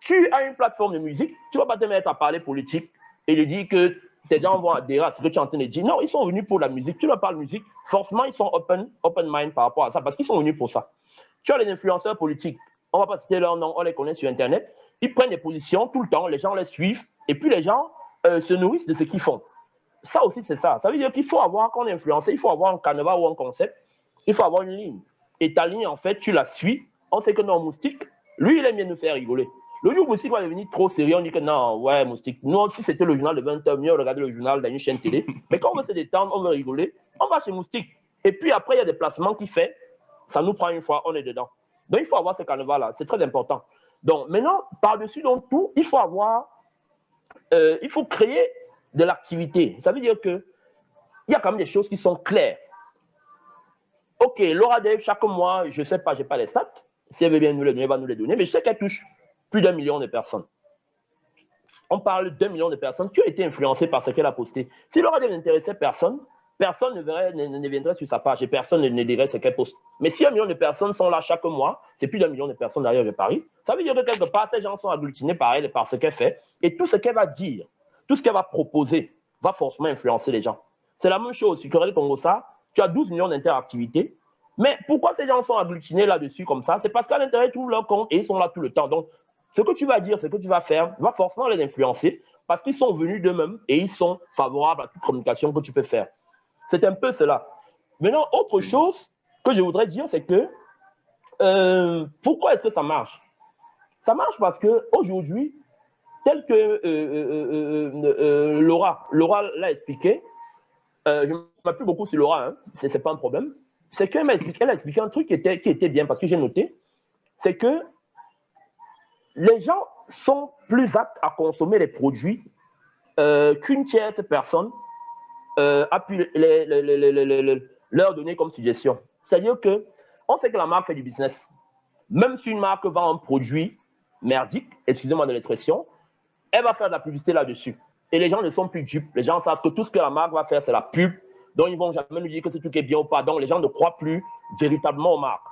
tu as une plateforme de musique. Tu ne vas pas te mettre à parler politique et lui dire que tes gens vont adhérer à ce que tu es en train de dire. Non, ils sont venus pour la musique. Tu leur parles musique. Forcément, ils sont open mind par rapport à ça parce qu'ils sont venus pour ça. Tu as les influenceurs politiques. On ne va pas citer leur nom, on les connaît sur Internet. Ils prennent des positions tout le temps. Les gens les suivent. Et puis, les gens se nourrissent de ce qu'ils font. Ça aussi, c'est ça. Ça veut dire qu'il faut avoir, quand on est influencé, il faut avoir un canevas ou un concept. Il faut avoir une ligne. Et ta ligne, en fait, tu la suis. On sait que non, Moustique, lui, il aime bien nous faire rigoler. Le jour où Moustique va devenir trop sérieux, on dit que non, ouais, Moustique. Nous, si c'était le journal de 20h, mieux regarder le journal dans une chaîne télé. Mais quand on veut se détendre, on veut rigoler, on va chez Moustique. Et puis après, il y a des placements qu'il fait. Ça nous prend une fois, on est dedans. Donc, il faut avoir ce canevas-là. C'est très important. Donc, maintenant, par-dessus donc tout, il faut avoir, il faut créer de l'activité. Ça veut dire qu'il y a quand même des choses qui sont claires. Ok, Laura Dave, chaque mois, je ne sais pas, je n'ai pas les stats. Si elle veut bien nous les donner, elle va nous les donner. Mais je sais qu'elle touche plus d'1 million de personnes. On parle d'1 million de personnes qui ont été influencées par ce qu'elle a posté. Si Laura Dave n'intéressait personne, personne ne viendrait sur sa page et personne ne dirait ce qu'elle poste. Mais si 1 million de personnes sont là chaque mois, c'est plus d'1 million de personnes derrière le Paris. Ça veut dire que quelque part, ces gens sont agglutinés par elle et par ce qu'elle fait. Et tout ce qu'elle va dire, tout ce qu'elle va proposer, va forcément influencer les gens. C'est la même chose. Sur Querelle Congossa, tu as 12 millions d'interactivités. Mais pourquoi ces gens sont agglutinés là-dessus comme ça? C'est parce qu'à l'intérieur, ils trouvent leur compte et ils sont là tout le temps. Donc, ce que tu vas dire, ce que tu vas faire, va forcément les influencer parce qu'ils sont venus d'eux-mêmes et ils sont favorables à toute communication que tu peux faire. C'est un peu cela. Maintenant, autre chose que je voudrais dire, c'est que pourquoi est-ce que ça marche? Ça marche parce qu'aujourd'hui, tel que Laura l'a expliqué, je ne m'appuie plus beaucoup sur Laura, hein, ce n'est pas un problème, c'est qu'elle a expliqué un truc qui était bien, parce que j'ai noté, c'est que les gens sont plus aptes à consommer les produits qu'une tierce personne a pu leur donner comme suggestion. C'est-à-dire qu'on sait que la marque fait du business. Même si une marque vend un produit merdique, excusez-moi de l'expression, elle va faire de la publicité là-dessus. Et les gens ne sont plus dupes. Les gens savent que tout ce que la marque va faire, c'est la pub. Donc, ils ne vont jamais nous dire que ce truc est bien ou pas. Donc, les gens ne croient plus véritablement aux marques.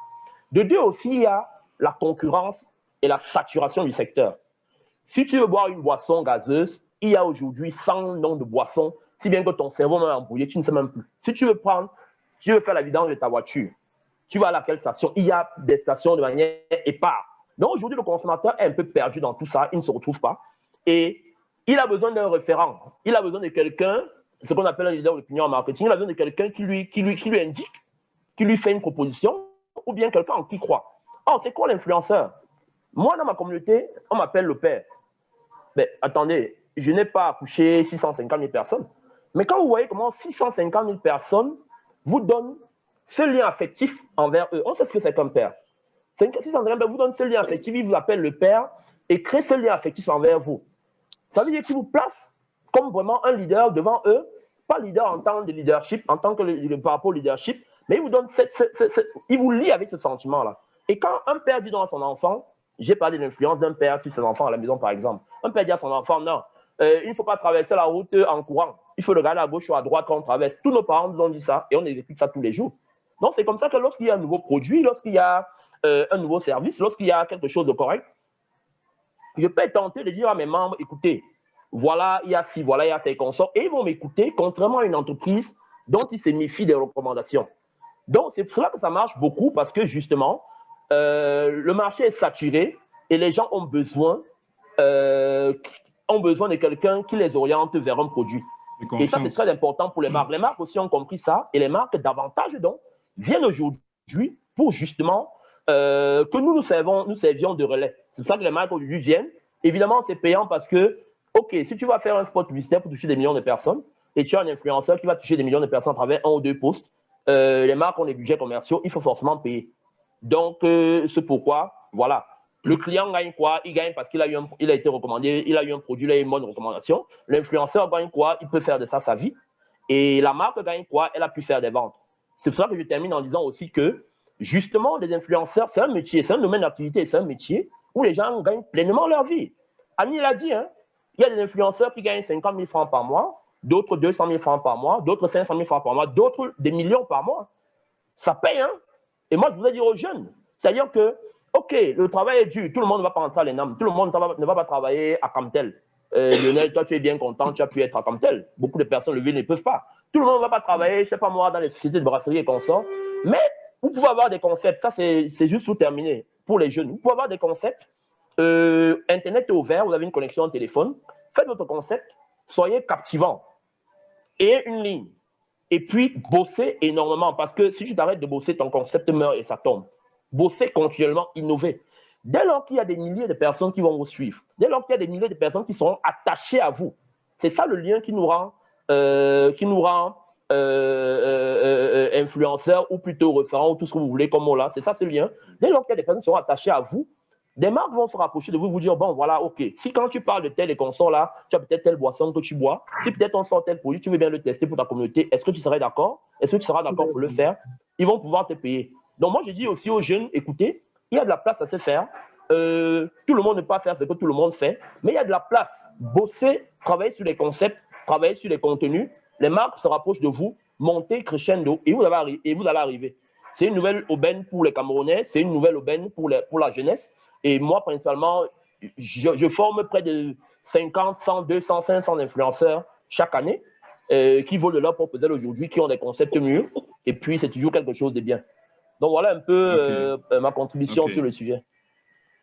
De deux aussi, il y a la concurrence et la saturation du secteur. Si tu veux boire une boisson gazeuse, il y a aujourd'hui 100 noms de boissons, si bien que ton cerveau est embrouillé, tu ne sais même plus. Si tu veux faire la vidange de ta voiture, tu vas à laquelle station? Il y a des stations de manière épars. Donc aujourd'hui, le consommateur est un peu perdu dans tout ça, il ne se retrouve pas. Et il a besoin d'un référent, il a besoin de quelqu'un, ce qu'on appelle un leader d'opinion en marketing, il a besoin de quelqu'un qui lui indique, qui lui fait une proposition, ou bien quelqu'un en qui croit. Oh, c'est quoi l'influenceur? Moi, dans ma communauté, on m'appelle le père. Mais attendez, je n'ai pas accouché 650 000 personnes. Mais quand vous voyez comment 650 000 personnes vous donnent ce lien affectif envers eux, on sait ce que c'est qu'un père. 650 000 vous donnent ce lien affectif, ils vous appellent le père et créent ce lien affectif envers vous. Ça veut dire qu'ils vous placent comme vraiment un leader devant eux, pas leader en tant que leadership, en tant que par rapport au leadership, mais ils vous donnent ils vous lient avec ce sentiment-là. Et quand un père dit donc à son enfant, j'ai parlé de l'influence d'un père sur ses enfants à la maison, par exemple. Un père dit à son enfant, non, il ne faut pas traverser la route en courant. Il faut regarder à gauche ou à droite quand on traverse. Tous nos parents nous ont dit ça et on exécute ça tous les jours. Donc, c'est comme ça que lorsqu'il y a un nouveau produit, lorsqu'il y a un nouveau service, lorsqu'il y a quelque chose de correct, je peux être tenté de dire à mes membres, écoutez, voilà, il y a ci, voilà, il y a ces consorts, et ils vont m'écouter, contrairement à une entreprise dont ils se méfient des recommandations. Donc, c'est pour cela que ça marche beaucoup, parce que justement, le marché est saturé et les gens ont besoin de quelqu'un qui les oriente vers un produit. Et ça, c'est très important pour les marques. Les marques aussi ont compris ça, et les marques, davantage donc, viennent aujourd'hui pour justement que nous servions de relais. C'est pour ça que les marques aujourd'hui viennent. Évidemment, c'est payant parce que, OK, si tu vas faire un spot publicitaire pour toucher des millions de personnes, et tu as un influenceur qui va toucher des millions de personnes à travers 1 ou 2 posts, les marques ont des budgets commerciaux, il faut forcément payer. Donc, c'est pourquoi, voilà. Le client gagne quoi? Il gagne parce qu'il a été recommandé, il a eu un produit, il a eu une bonne recommandation. L'influenceur gagne quoi? Il peut faire de ça sa vie. Et la marque gagne quoi? Elle a pu faire des ventes. C'est pour ça que je termine en disant aussi que, justement, les influenceurs, c'est un métier, c'est un domaine d'activité, c'est un métier où les gens gagnent pleinement leur vie. Annie l'a dit, hein, il y a des influenceurs qui gagnent 50 000 francs par mois, d'autres 200 000 francs par mois, d'autres 500 000 francs par mois, d'autres des millions par mois. Ça paye, hein? Et moi, je voudrais dire aux jeunes, c'est-à-dire que, OK, le travail est dur, tout le monde ne va pas rentrer à l'ENAM, tout le monde ne va pas travailler à Camtel. Lionel, toi, tu es bien content, tu as pu être à Camtel. Beaucoup de personnes levées ne peuvent pas. Tout le monde ne va pas travailler, je ne sais pas moi, dans les sociétés de brasserie et consorts. Mais vous pouvez avoir des concepts, ça c'est juste pour terminer, pour les jeunes. Vous pouvez avoir des concepts, Internet est ouvert, vous avez une connexion en téléphone, faites votre concept, soyez captivant. Et une ligne. Et puis, bossez énormément, parce que si tu t'arrêtes de bosser, ton concept meurt et ça tombe. Bossez continuellement, innover. Dès lors qu'il y a des milliers de personnes qui vont vous suivre, dès lors qu'il y a des milliers de personnes qui seront attachées à vous, c'est ça le lien qui nous rend influenceurs ou plutôt référents ou tout ce que vous voulez comme mot là, c'est ça ce lien. Dès lors qu'il y a des personnes qui seront attachées à vous, des marques vont se rapprocher de vous, vous dire, bon voilà, ok, si quand tu parles de tel et consorts là, tu as peut-être telle boisson que tu bois, si peut-être on sort tel produit, tu veux bien le tester pour ta communauté, est-ce que tu serais d'accord? Est-ce que tu seras d'accord pour le faire? Ils vont pouvoir te payer. Donc moi je dis aussi aux jeunes, écoutez, il y a de la place à se faire. Tout le monde ne peut pas faire ce que tout le monde fait, mais il y a de la place. Bosser, travailler sur les concepts, travailler sur les contenus, les marques se rapprochent de vous, montez crescendo et vous allez arriver. C'est une nouvelle aubaine pour les Camerounais, c'est une nouvelle aubaine pour la jeunesse. Et moi, principalement, je forme près de 50, 100, 200, 500 influenceurs chaque année qui volent de leur propre aile aujourd'hui, qui ont des concepts mûrs. Et puis, c'est toujours quelque chose de bien. Donc, voilà un peu ma contribution sur le sujet.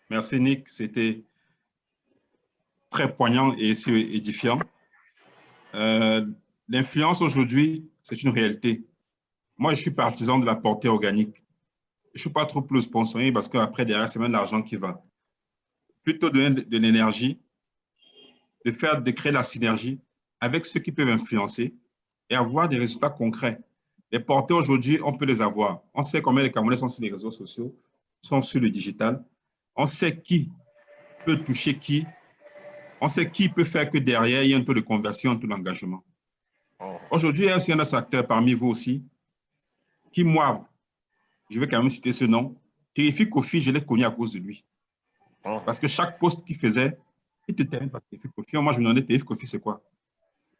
Merci, Nick. C'était très poignant et édifiant. L'influence aujourd'hui, c'est une réalité. Moi, je suis partisan de la portée organique. Je ne suis pas trop pour le sponsoring parce qu'après, derrière, c'est même l'argent qui va. Plutôt donner de l'énergie, de créer la synergie avec ceux qui peuvent influencer et avoir des résultats concrets. Les portées aujourd'hui, on peut les avoir. On sait combien les Camerounais sont sur les réseaux sociaux, sont sur le digital. On sait qui peut toucher qui. On sait qui peut faire que derrière, il y a un taux de conversion, un taux d'engagement. Aujourd'hui, il y a un autre acteur parmi vous aussi qui, moi, je vais quand même citer ce nom, Terrific Kofi, je l'ai connu à cause de lui. Parce que chaque post qu'il faisait, il te termine par Terrific Kofi. Moi, je me demandais, Terrific Kofi, c'est quoi?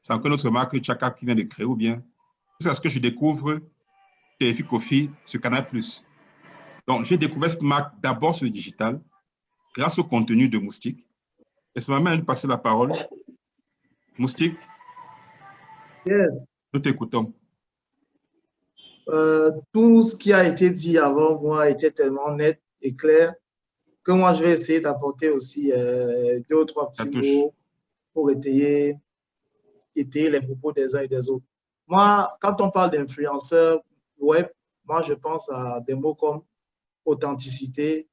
C'est encore notre marque Chaka qui vient de créer ou bien? C'est ce que je découvre Terrific Kofi sur Canal+. Donc, j'ai découvert cette marque d'abord sur le digital, grâce au contenu de Moustique. Et ça m'a même passé la parole. Moustique, yes. Nous t'écoutons. Tout ce qui a été dit avant moi était tellement net et clair. que moi, je vais essayer d'apporter aussi 2 ou 3 petits mots pour étayer les propos des uns et des autres. Moi, quand on parle d'influenceurs web, moi, je pense à des mots comme authenticité,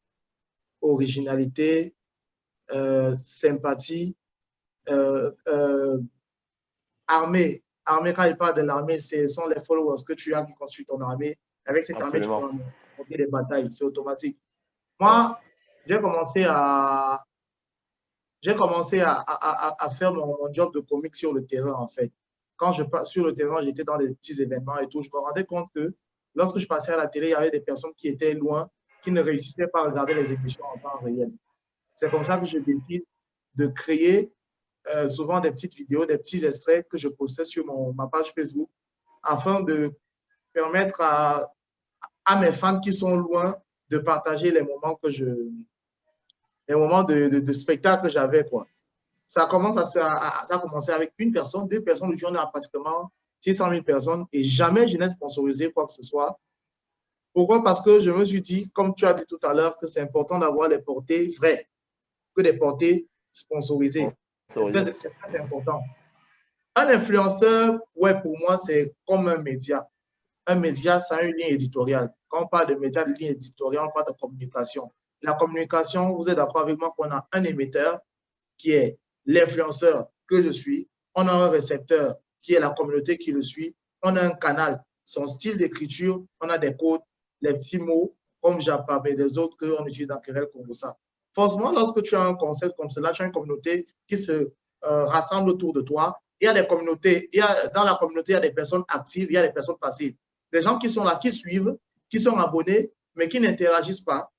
originalité, sympathie, armée. Armée, quand il parle de l'armée, ce sont les followers que tu as qui construisent ton armée. Avec cette armée, tu peux monter des batailles, c'est automatique. Moi, j'ai commencé à faire mon job de comique sur le terrain, en fait. Quand je passe sur le terrain, j'étais dans des petits événements et tout, je me rendais compte que lorsque je passais à la télé, il y avait des personnes qui étaient loin, qui ne réussissaient pas à regarder les émissions en temps réel. C'est comme ça que je décide de créer souvent des petites vidéos, des petits extraits que je postais sur ma page Facebook afin de permettre à mes fans qui sont loin de partager les moments de spectacle que j'avais, quoi. Ça a commencé avec une personne, 2 personnes, aujourd'hui on a pratiquement 600 000 personnes et jamais je n'ai sponsorisé quoi que ce soit. Pourquoi? Parce que je me suis dit, comme tu as dit tout à l'heure, que c'est important d'avoir les portées vraies que des portées sponsorisées. C'est très important. Un influenceur, ouais, pour moi, c'est comme un média. Un média, ça a une ligne éditoriale. Quand on parle de média, de ligne éditoriale, on parle de communication. La communication, vous êtes d'accord avec moi qu'on a un émetteur qui est l'influenceur que je suis. On a un récepteur qui est la communauté qui le suit. On a un canal, son style d'écriture, on a des codes, les petits mots, comme j'ai parlé des autres qu'on utilise dans Querelle Congossa. Forcément, lorsque tu as un concept comme cela, tu as une communauté qui se rassemble autour de toi. Il y a des communautés, dans la communauté, il y a des personnes actives, il y a des personnes passives. Des gens qui sont là, qui suivent, qui sont abonnés, mais qui n'interagissent pas.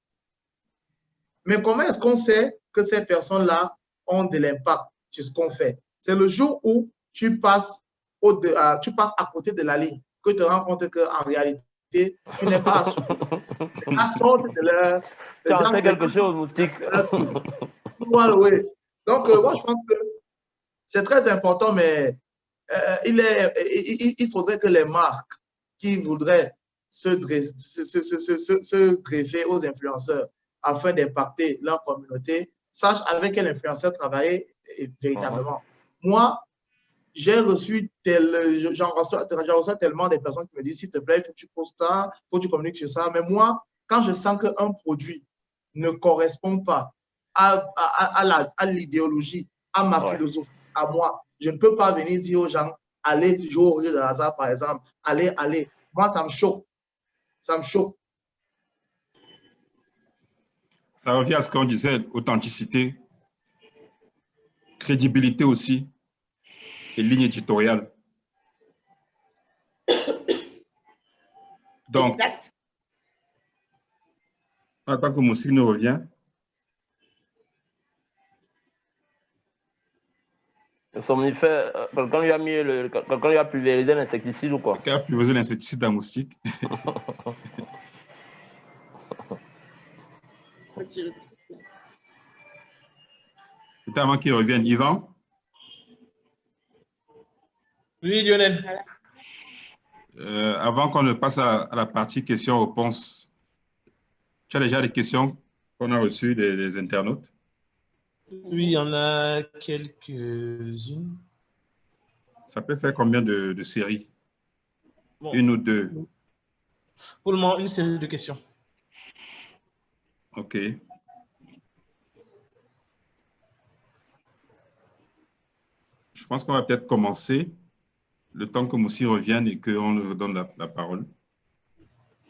Mais comment est-ce qu'on sait que ces personnes-là ont de l'impact sur ce qu'on fait? C'est le jour où tu passes à côté de la ligne, que tu te rends compte qu'en réalité, tu n'es pas à sorte de leur... Tu as fait quelque chose, Moustique. Voilà, oui. Donc, moi, je pense que c'est très important, mais il faudrait que les marques qui voudraient se greffer aux influenceurs afin d'impacter leur communauté sachent avec quel influenceur travailler véritablement. Moi, j'en reçois tellement des personnes qui me disent, s'il te plaît, il faut que tu postes ça, il faut que tu communiques sur ça. Mais moi, quand je sens qu'un produit ne correspond pas à l'idéologie, à ma philosophie, à moi, je ne peux pas venir dire aux gens, allez jouer au jeu de hasard, par exemple, allez. Moi, ça me choque. Ça me choque. Ça revient à ce qu'on disait, authenticité, crédibilité aussi, et ligne éditoriale. Donc, exact. En tant que Moustique nous revient. Le somnifère, quelqu'un lui a pulvérisé l'insecticide ou quoi? Quelqu'un a pulvérisé l'insecticide à moustique. Peut-être avant qu'il revienne, Yvan? Oui, Lionel. Avant qu'on ne passe à la partie questions-réponses, tu as déjà des questions qu'on a reçues des internautes? Oui, il y en a quelques-unes. Ça peut faire combien de séries? Bon. 1 ou 2? Pour le moment, une série de questions. OK. Je pense qu'on va peut-être commencer le temps que Moussi revienne et qu'on nous donne la parole.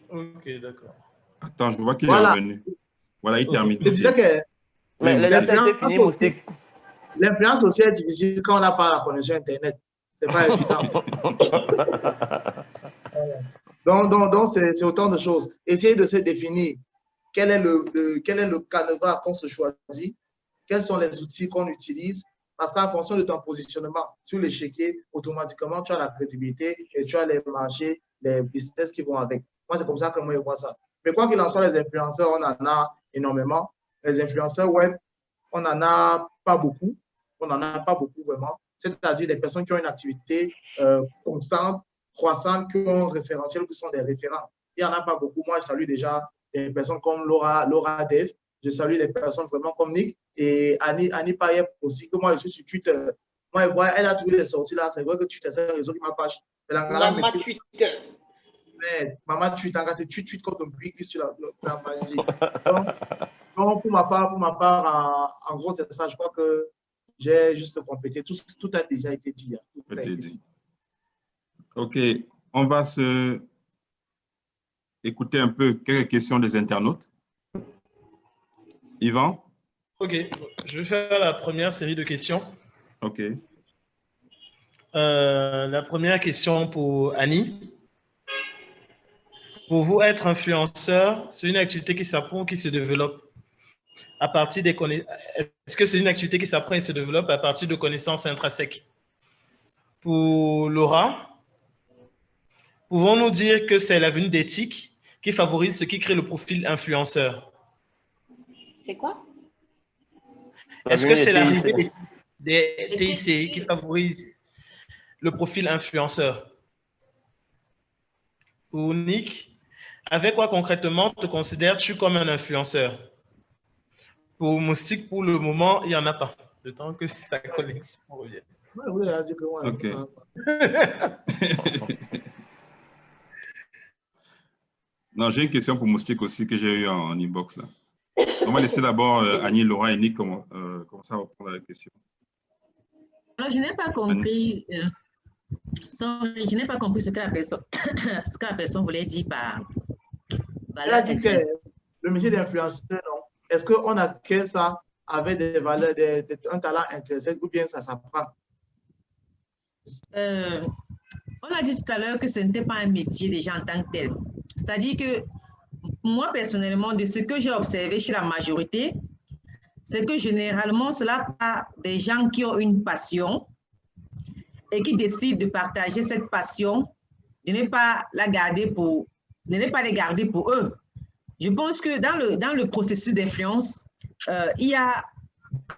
OK, d'accord. Attends, je vois qu'il est revenu. Voilà, il termine. Je disais que c'est fini, Moustique. L'influence aussi est difficile quand on n'a pas la connexion Internet. Ce n'est pas évident. Donc c'est autant de choses. Essayer de se définir quel est le canevas qu'on se choisit, quels sont les outils qu'on utilise, parce qu'en fonction de ton positionnement sur l'échiquier, automatiquement, tu as la crédibilité et tu as les marchés, les business qui vont avec. Moi, c'est comme ça que moi, je vois ça. Mais quoi qu'il en soit, les influenceurs, on en a énormément. Les influenceurs web, on n'en a pas beaucoup. On n'en a pas beaucoup vraiment. C'est-à-dire des personnes qui ont une activité constante, croissante, qui ont un référentiel, qui sont des référents. Il n'y en a pas beaucoup. Moi, je salue déjà des personnes comme Laura Dev, Je salue les personnes vraiment comme Nick et Annie Payet aussi, que moi je suis sur Twitter. Moi, elle a trouvé les sorties là. C'est vrai que Twitter, c'est un réseau qui m'a pas. Maman Twitter. Mais maman Twitter, tu tweets comme un brick sur la magie. Donc, pour ma part, en gros, c'est ça. Je crois que j'ai juste complété. Tout a déjà été dit. Tout a été dit. OK. On va écouter un peu quelques questions des internautes. Yvan? OK. Je vais faire la première série de questions. OK. La première question pour Annie. Pour vous, être influenceur, c'est une activité qui s'apprend ou qui se développe à partir des connaissances? Est-ce que c'est une activité qui s'apprend et se développe à partir de connaissances intrinsèques? Pour Laura, pouvons-nous dire que c'est l'avenue d'éthique qui favorise ce qui crée le profil influenceur? C'est quoi? Est-ce que c'est l'arrivée des TIC qui favorise le profil influenceur? Pour Nick, avec quoi concrètement te considères-tu comme un influenceur? Pour Moustique, pour le moment, il n'y en a pas. Le temps que sa connexion revienne. Oui, elle a dit que moi. OK. Non, j'ai une question pour Moustique aussi que j'ai eu en inbox là. On va laisser d'abord Annie, Laura et Nick commencer à reprendre la question. Alors, je n'ai pas compris, je n'ai pas compris ce que la personne voulait dire par Elle a dit que le métier d'influenceur, est-ce qu'on acquiert ça avec des valeurs, un talent intrinsèque ou bien ça s'apprend? On a dit tout à l'heure que ce n'était pas un métier déjà en tant que tel. C'est-à-dire que moi, personnellement, de ce que j'ai observé chez la majorité, c'est que généralement, cela part des gens qui ont une passion et qui décident de partager cette passion, de ne pas la garder pour, de ne pas les garder pour eux. Je pense que dans le processus d'influence, il y a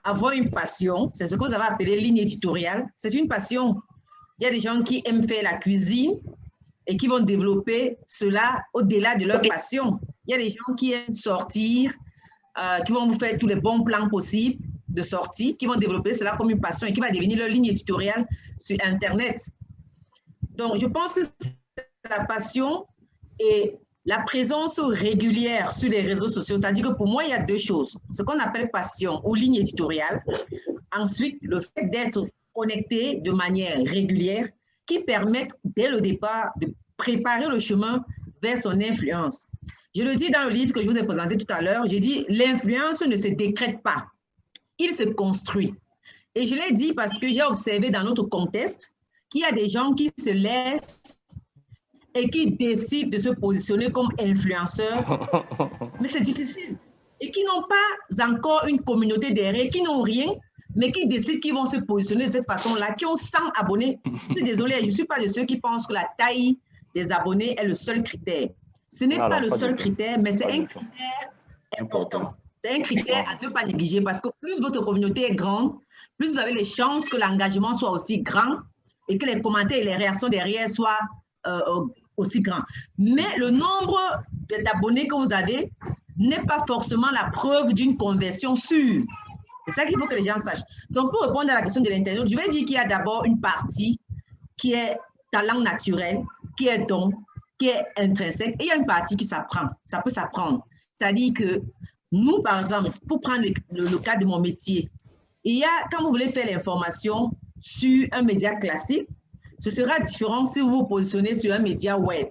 avoir une passion, c'est ce que vous avez appelé ligne éditoriale. C'est une passion. Il y a des gens qui aiment faire la cuisine et qui vont développer cela au-delà de leur passion. Il y a des gens qui aiment sortir, qui vont vous faire tous les bons plans possibles de sortie, qui vont développer cela comme une passion et qui va devenir leur ligne éditoriale sur Internet. Donc, je pense que c'est la passion et la présence régulière sur les réseaux sociaux. C'est-à-dire que pour moi, il y a deux choses. Ce qu'on appelle passion ou ligne éditoriale. Ensuite, le fait d'être connecté de manière régulière qui permettent dès le départ de préparer le chemin vers son influence. Je le dis dans le livre que je vous ai présenté tout à l'heure, j'ai dit l'influence ne se décrète pas, il se construit. Et je l'ai dit parce que j'ai observé dans notre contexte qu'il y a des gens qui se lèvent et qui décident de se positionner comme influenceurs, mais c'est difficile. Et qui n'ont pas encore une communauté derrière, qui n'ont rien, mais qui décident qu'ils vont se positionner de cette façon-là, qui ont 100 abonnés. Je suis désolée, je ne suis pas de ceux qui pensent que la taille des abonnés est le seul critère. Ce n'est pas le seul critère, mais c'est un critère important. C'est un critère à ne pas négliger parce que plus votre communauté est grande, plus vous avez les chances que l'engagement soit aussi grand et que les commentaires et les réactions derrière soient aussi grands. Mais le nombre d'abonnés que vous avez n'est pas forcément la preuve d'une conversion sûre. C'est ça qu'il faut que les gens sachent. Donc, pour répondre à la question de l'internaute, je vais dire qu'il y a d'abord une partie qui est talent naturel, qui est don, qui est intrinsèque, et il y a une partie qui s'apprend. Ça peut s'apprendre. C'est-à-dire que nous, par exemple, pour prendre le cas de mon métier, il y a, quand vous voulez faire l'information sur un média classique, ce sera différent si vous vous positionnez sur un média web.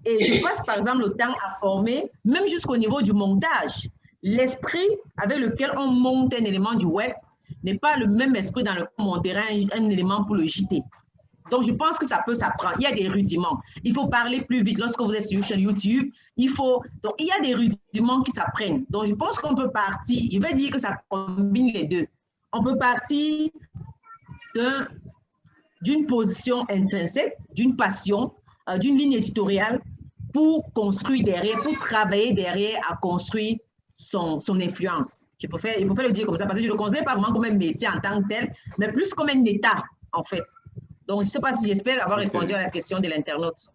Et je passe, par exemple, le temps à former, même jusqu'au niveau du montage. L'esprit avec lequel on monte un élément du web n'est pas le même esprit dans lequel on montera un élément pour le JT. Donc, je pense que ça peut s'apprendre. Il y a des rudiments. Il faut parler plus vite lorsque vous êtes sur une chaîne YouTube. Donc, il y a des rudiments qui s'apprennent. Donc, je pense qu'on peut partir, je vais dire que ça combine les deux. On peut partir d'une position intrinsèque, d'une passion, d'une ligne éditoriale pour construire derrière, pour travailler derrière à construire son influence. Je préfère le dire comme ça parce que je ne le considère pas vraiment comme un métier en tant que tel, mais plus comme un état, en fait. Donc, je ne sais pas si j'espère avoir répondu à la question de l'internaute.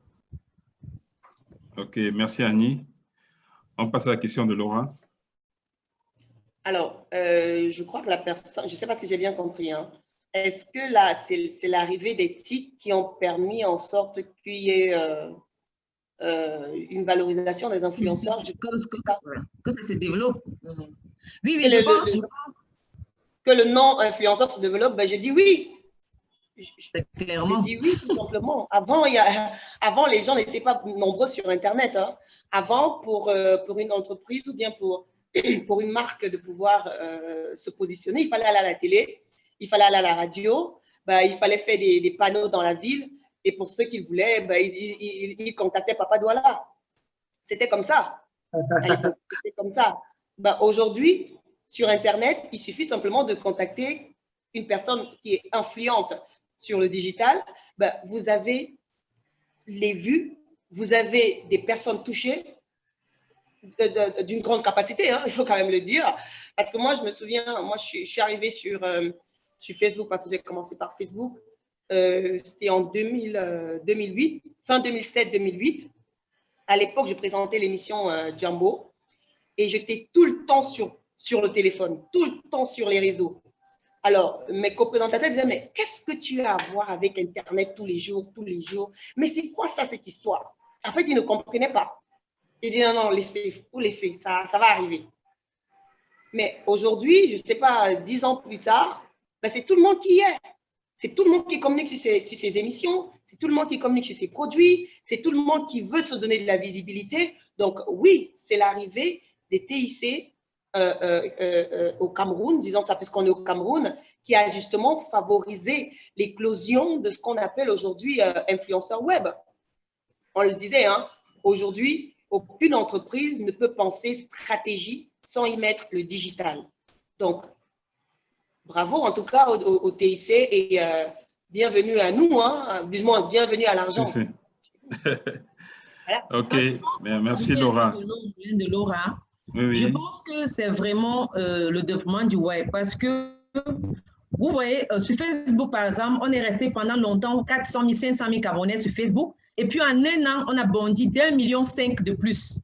OK, merci Annie. On passe à la question de Laura. Alors, je crois que la personne, je ne sais pas si j'ai bien compris, hein. Est-ce que là, c'est l'arrivée des TIC qui ont permis en sorte qu'il y ait une valorisation des influenceurs? Que ça se développe. Oui, oui, que je pense. Que le nom influenceur se développe, ben, je dis oui. Clairement. Je dis oui, tout simplement. Avant, les gens n'étaient pas nombreux sur Internet. Hein. Avant, pour une entreprise ou bien pour une marque de pouvoir se positionner, il fallait aller à la télé, il fallait aller à la radio, ben, il fallait faire des panneaux dans la ville. Et pour ceux qui voulaient, ben, ils contactaient Papa Douala. C'était comme ça. C'était comme ça. Ben, aujourd'hui, sur Internet, il suffit simplement de contacter une personne qui est influente sur le digital. Ben, vous avez les vues, vous avez des personnes touchées d'une grande capacité, hein, il faut quand même le dire. Parce que moi, je me souviens, moi, je suis arrivée sur Facebook parce que j'ai commencé par Facebook. C'était en 2008, fin 2007-2008. À l'époque, je présentais l'émission Jumbo et j'étais tout le temps sur le téléphone, tout le temps sur les réseaux. Alors, mes co-présentateurs disaient, mais qu'est-ce que tu as à voir avec Internet tous les jours? Mais c'est quoi ça, cette histoire? En fait, ils ne comprenaient pas. Ils disaient, non, laissez, vous laissez, ça va arriver. Mais aujourd'hui, je ne sais pas, 10 ans plus tard, ben, c'est tout le monde qui y est. C'est tout le monde qui communique sur ses émissions, c'est tout le monde qui communique sur ses produits, c'est tout le monde qui veut se donner de la visibilité. Donc oui, c'est l'arrivée des TIC au Cameroun, disons ça puisqu'on est au Cameroun, qui a justement favorisé l'éclosion de ce qu'on appelle aujourd'hui influenceur web. On le disait, hein, aujourd'hui, aucune entreprise ne peut penser stratégie sans y mettre le digital. Donc, bravo en tout cas au TIC et bienvenue à nous, hein, bienvenue à l'argent. Voilà. Ok, merci Laura. De Laura. Oui, oui. Je pense que c'est vraiment le développement du web parce que vous voyez, sur Facebook par exemple, on est resté pendant longtemps 400 000, 500 000 abonnés sur Facebook et puis en un an, on a bondi d'1,5 million de plus.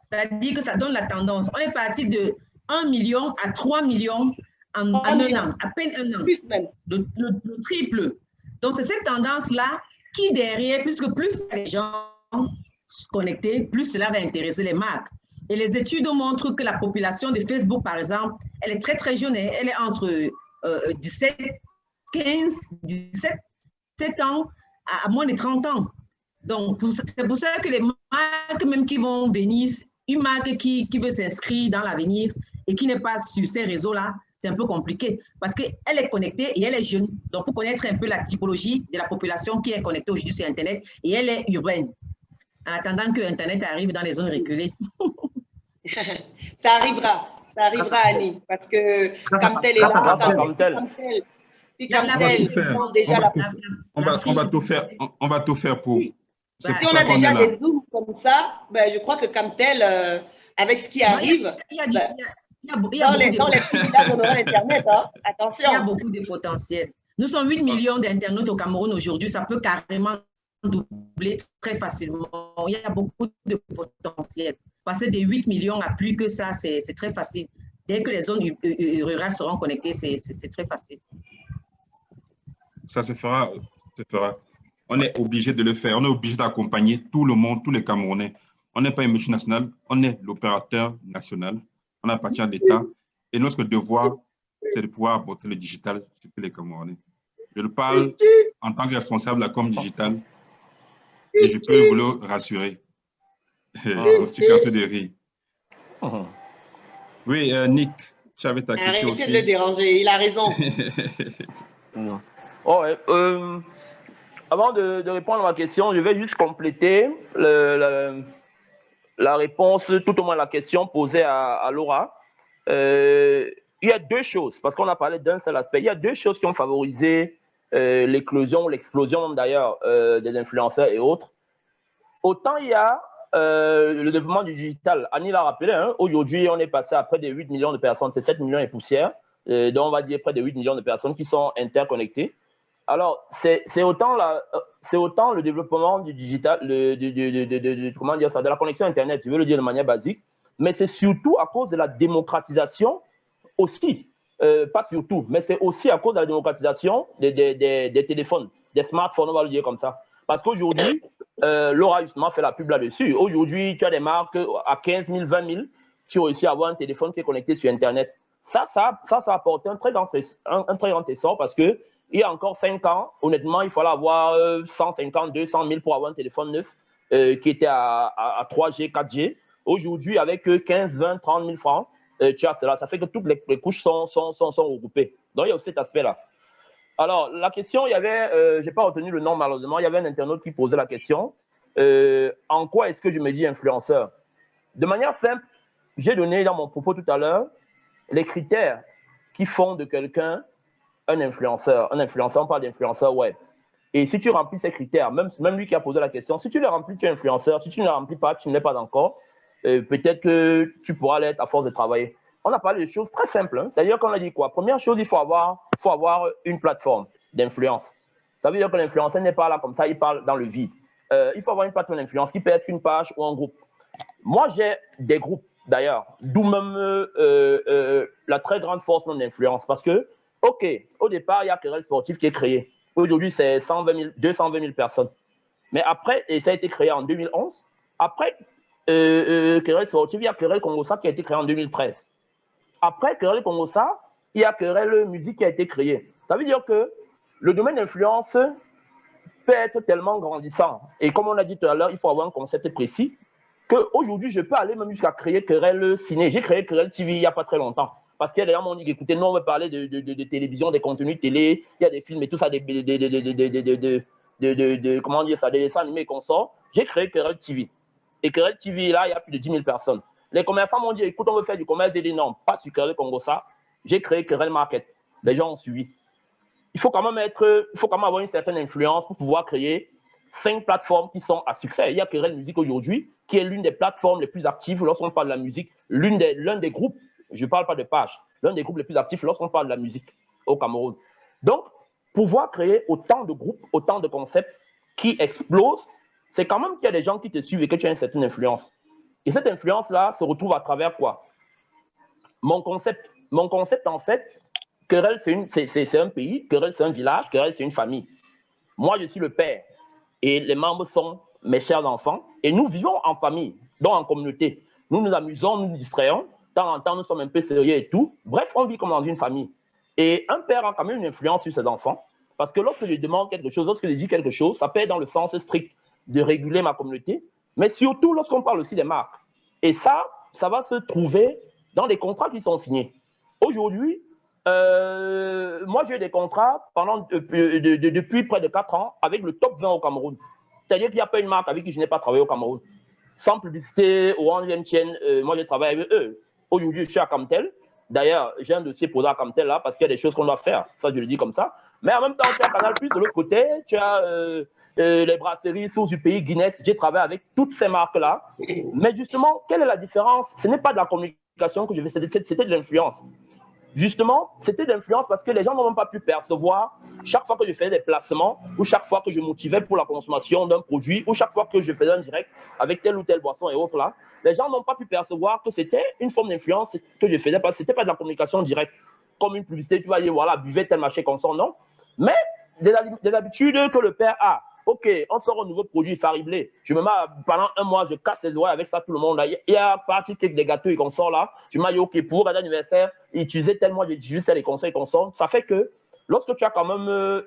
C'est-à-dire que ça donne la tendance. On est parti de 1 million à 3 millions en un an, à peine un an, le triple. Donc, c'est cette tendance-là qui, derrière, puisque plus les gens connectés, plus cela va intéresser les marques. Et les études montrent que la population de Facebook, par exemple, elle est très, très jeune. Elle est entre 17 ans à moins de 30 ans. Donc, c'est pour ça que les marques, même qui vont venir, une marque qui veut s'inscrire dans l'avenir et qui n'est pas sur ces réseaux-là, c'est un peu compliqué parce qu'elle est connectée et elle est jeune. Donc, pour connaître un peu la typologie de la population qui est connectée aujourd'hui sur Internet, et elle est urbaine, en attendant que Internet arrive dans les zones reculées. Ça arrivera, Annie, parce que Camtel est là. On va tout faire pour. Si on a déjà des zooms comme ça, ben, je crois que Camtel, avec ce qui arrive, dans les petits villages, on aura Internet. Hein. Attention. Il y a beaucoup de potentiel. Nous sommes 8 millions d'internautes au Cameroun aujourd'hui. Ça peut carrément doubler très facilement. Il y a beaucoup de potentiel. Passer de 8 millions à plus que ça, c'est très facile. Dès que les zones rurales seront connectées, c'est très facile. Ça se fera. On est obligé de le faire. On est obligé d'accompagner tout le monde, tous les Camerounais. On n'est pas une multinationale, on est l'opérateur national. On appartient à l'État. Et notre devoir, c'est de pouvoir apporter le digital sur tous les Camerounais. Je le parle en tant que responsable de la com digital et je peux vous le rassurer. Aussi cassé de rire. Oui, Nick, tu avais ta question aussi. Arrêtez de le déranger, il a raison. Avant de répondre à ma question, je vais juste compléter la réponse, tout au moins la question posée à Laura. Il y a deux choses, parce qu'on a parlé d'un seul aspect, il y a deux choses qui ont favorisé l'éclosion, l'explosion d'ailleurs des influenceurs et autres. Autant il y a le développement du digital. Annie l'a rappelé, hein, aujourd'hui on est passé à près de 8 millions de personnes, c'est 7 millions et poussières, donc on va dire près de 8 millions de personnes qui sont interconnectées. Alors, c'est autant le développement du digital, comment dire ça, de la connexion Internet, je veux le dire de manière basique, mais c'est surtout à cause de la démocratisation aussi, pas surtout, mais c'est aussi à cause de la démocratisation des téléphones, des smartphones, on va le dire comme ça. Parce qu'aujourd'hui, Laura justement fait la pub là-dessus. Aujourd'hui, tu as des marques à 15 000, 20 000 qui ont réussi à avoir un téléphone qui est connecté sur Internet. Ça a apporté un très grand essor parce que il y a encore 5 ans, honnêtement, il fallait avoir 150, 200 000 pour avoir un téléphone neuf qui était à 3G, 4G. Aujourd'hui, avec 15, 20, 30 000 francs, tu as cela. Ça fait que toutes les couches sont regroupées. Donc, il y a aussi cet aspect-là. Alors, la question, il y avait, je n'ai pas retenu le nom malheureusement, il y avait un internaute qui posait la question. En quoi est-ce que je me dis influenceur? De manière simple, j'ai donné dans mon propos tout à l'heure les critères qui font de quelqu'un un influenceur. Un influenceur, on parle d'influenceur web. Et si tu remplis ces critères, même lui qui a posé la question, si tu les remplis, tu es influenceur. Si tu ne les remplis pas, tu ne l'es pas encore. Peut-être que tu pourras l'être à force de travailler. On a parlé de choses très simples. Hein. C'est-à-dire qu'on a dit quoi? Première chose, il faut avoir une plateforme d'influence. Ça veut dire que l'influenceur n'est pas là comme ça, il parle dans le vide. Il faut avoir une plateforme d'influence qui peut être une page ou un groupe. Moi, j'ai des groupes, d'ailleurs, d'où même la très grande force de mon influence. Parce que, OK, au départ, il y a Querelle Sportive qui est créé. Aujourd'hui, c'est 220 000 personnes. Mais après, et ça a été créé en 2011. Après Querelle Sportive, il y a Querelle Congossa qui a été créé en 2013. Après Querelle Congossa, il y a Querelle Musique qui a été créé. Ça veut dire que le domaine d'influence peut être tellement grandissant. Et comme on a dit tout à l'heure, il faut avoir un concept précis qu'aujourd'hui, je peux aller même jusqu'à créer Querelle Ciné. J'ai créé Querelle TV il n'y a pas très longtemps. Parce qu'il y a des gens qui m'ont dit qu'écoutez, nous, on veut parler de télévision, des contenus télé, il y a des films et tout ça, comment dire ça, des dessins animés qu'on sort. J'ai créé Querelle TV. Et Querelle TV, là, il y a plus de 10 000 personnes. Les commerçants m'ont dit, écoute, on veut faire du commerce des non, pas sur Querelle Congossa. J'ai créé Querelle Market. Les gens ont suivi. Il faut quand même avoir une certaine influence pour pouvoir créer 5 plateformes qui sont à succès. Il y a Querelle Musique aujourd'hui, qui est l'une des plateformes les plus actives lorsqu'on parle de la musique, l'un des groupes, je ne parle pas de page, l'un des groupes les plus actifs lorsqu'on parle de la musique au Cameroun. Donc, pouvoir créer autant de groupes, autant de concepts qui explosent, c'est quand même qu'il y a des gens qui te suivent et que tu as une certaine influence. Et cette influence-là se retrouve à travers quoi? Mon concept, en fait, Querelle, c'est un pays, Querelle, c'est un village, Querelle, c'est une famille. Moi, je suis le père et les membres sont mes chers enfants et nous vivons en famille, donc en communauté. Nous nous amusons, nous nous distrayons. De temps en temps, nous sommes un peu sérieux et tout. Bref, on vit comme dans une famille. Et un père a quand même une influence sur ses enfants parce que lorsque je demande quelque chose, lorsque je dis quelque chose, ça peut être dans le sens strict de réguler ma communauté, mais surtout lorsqu'on parle aussi des marques. Et ça va se trouver dans les contrats qui sont signés. Aujourd'hui, moi, j'ai eu des contrats depuis près de 4 ans avec le top 20 au Cameroun. C'est-à-dire qu'il n'y a pas une marque avec qui je n'ai pas travaillé au Cameroun. Sans publicité, ou en tienne, moi, j'ai travaillé avec eux. Aujourd'hui, je suis à Camtel. D'ailleurs, j'ai un dossier posé à Camtel là parce qu'il y a des choses qu'on doit faire. Ça, je le dis comme ça. Mais en même temps, tu as Canal+, de l'autre côté, tu as les brasseries Source du Pays, Guinness. J'ai travaillé avec toutes ces marques-là. Mais justement, quelle est la différence? Ce n'est pas de la communication que je fais, c'était de l'influence. Justement, c'était de l'influence parce que les gens n'ont pas pu percevoir chaque fois que je faisais des placements ou chaque fois que je motivais pour la consommation d'un produit ou chaque fois que je faisais un direct avec telle ou telle boisson et autres là, les gens n'ont pas pu percevoir que c'était une forme d'influence que je faisais parce que c'était pas de la communication directe comme une publicité, tu vas dire voilà, buvez tel machin comme ça, non. Mais des habitudes que le père a. Ok, on sort un nouveau produit fariblé. Je me mets pendant 1 mois, je casse les oreilles avec ça tout le monde. Là. Il y a parti des gâteaux et qu'on sort là. Je me dis ok, pour un anniversaire, utiliser tellement de juste les conseils qu'on sort. Ça fait que lorsque tu as quand même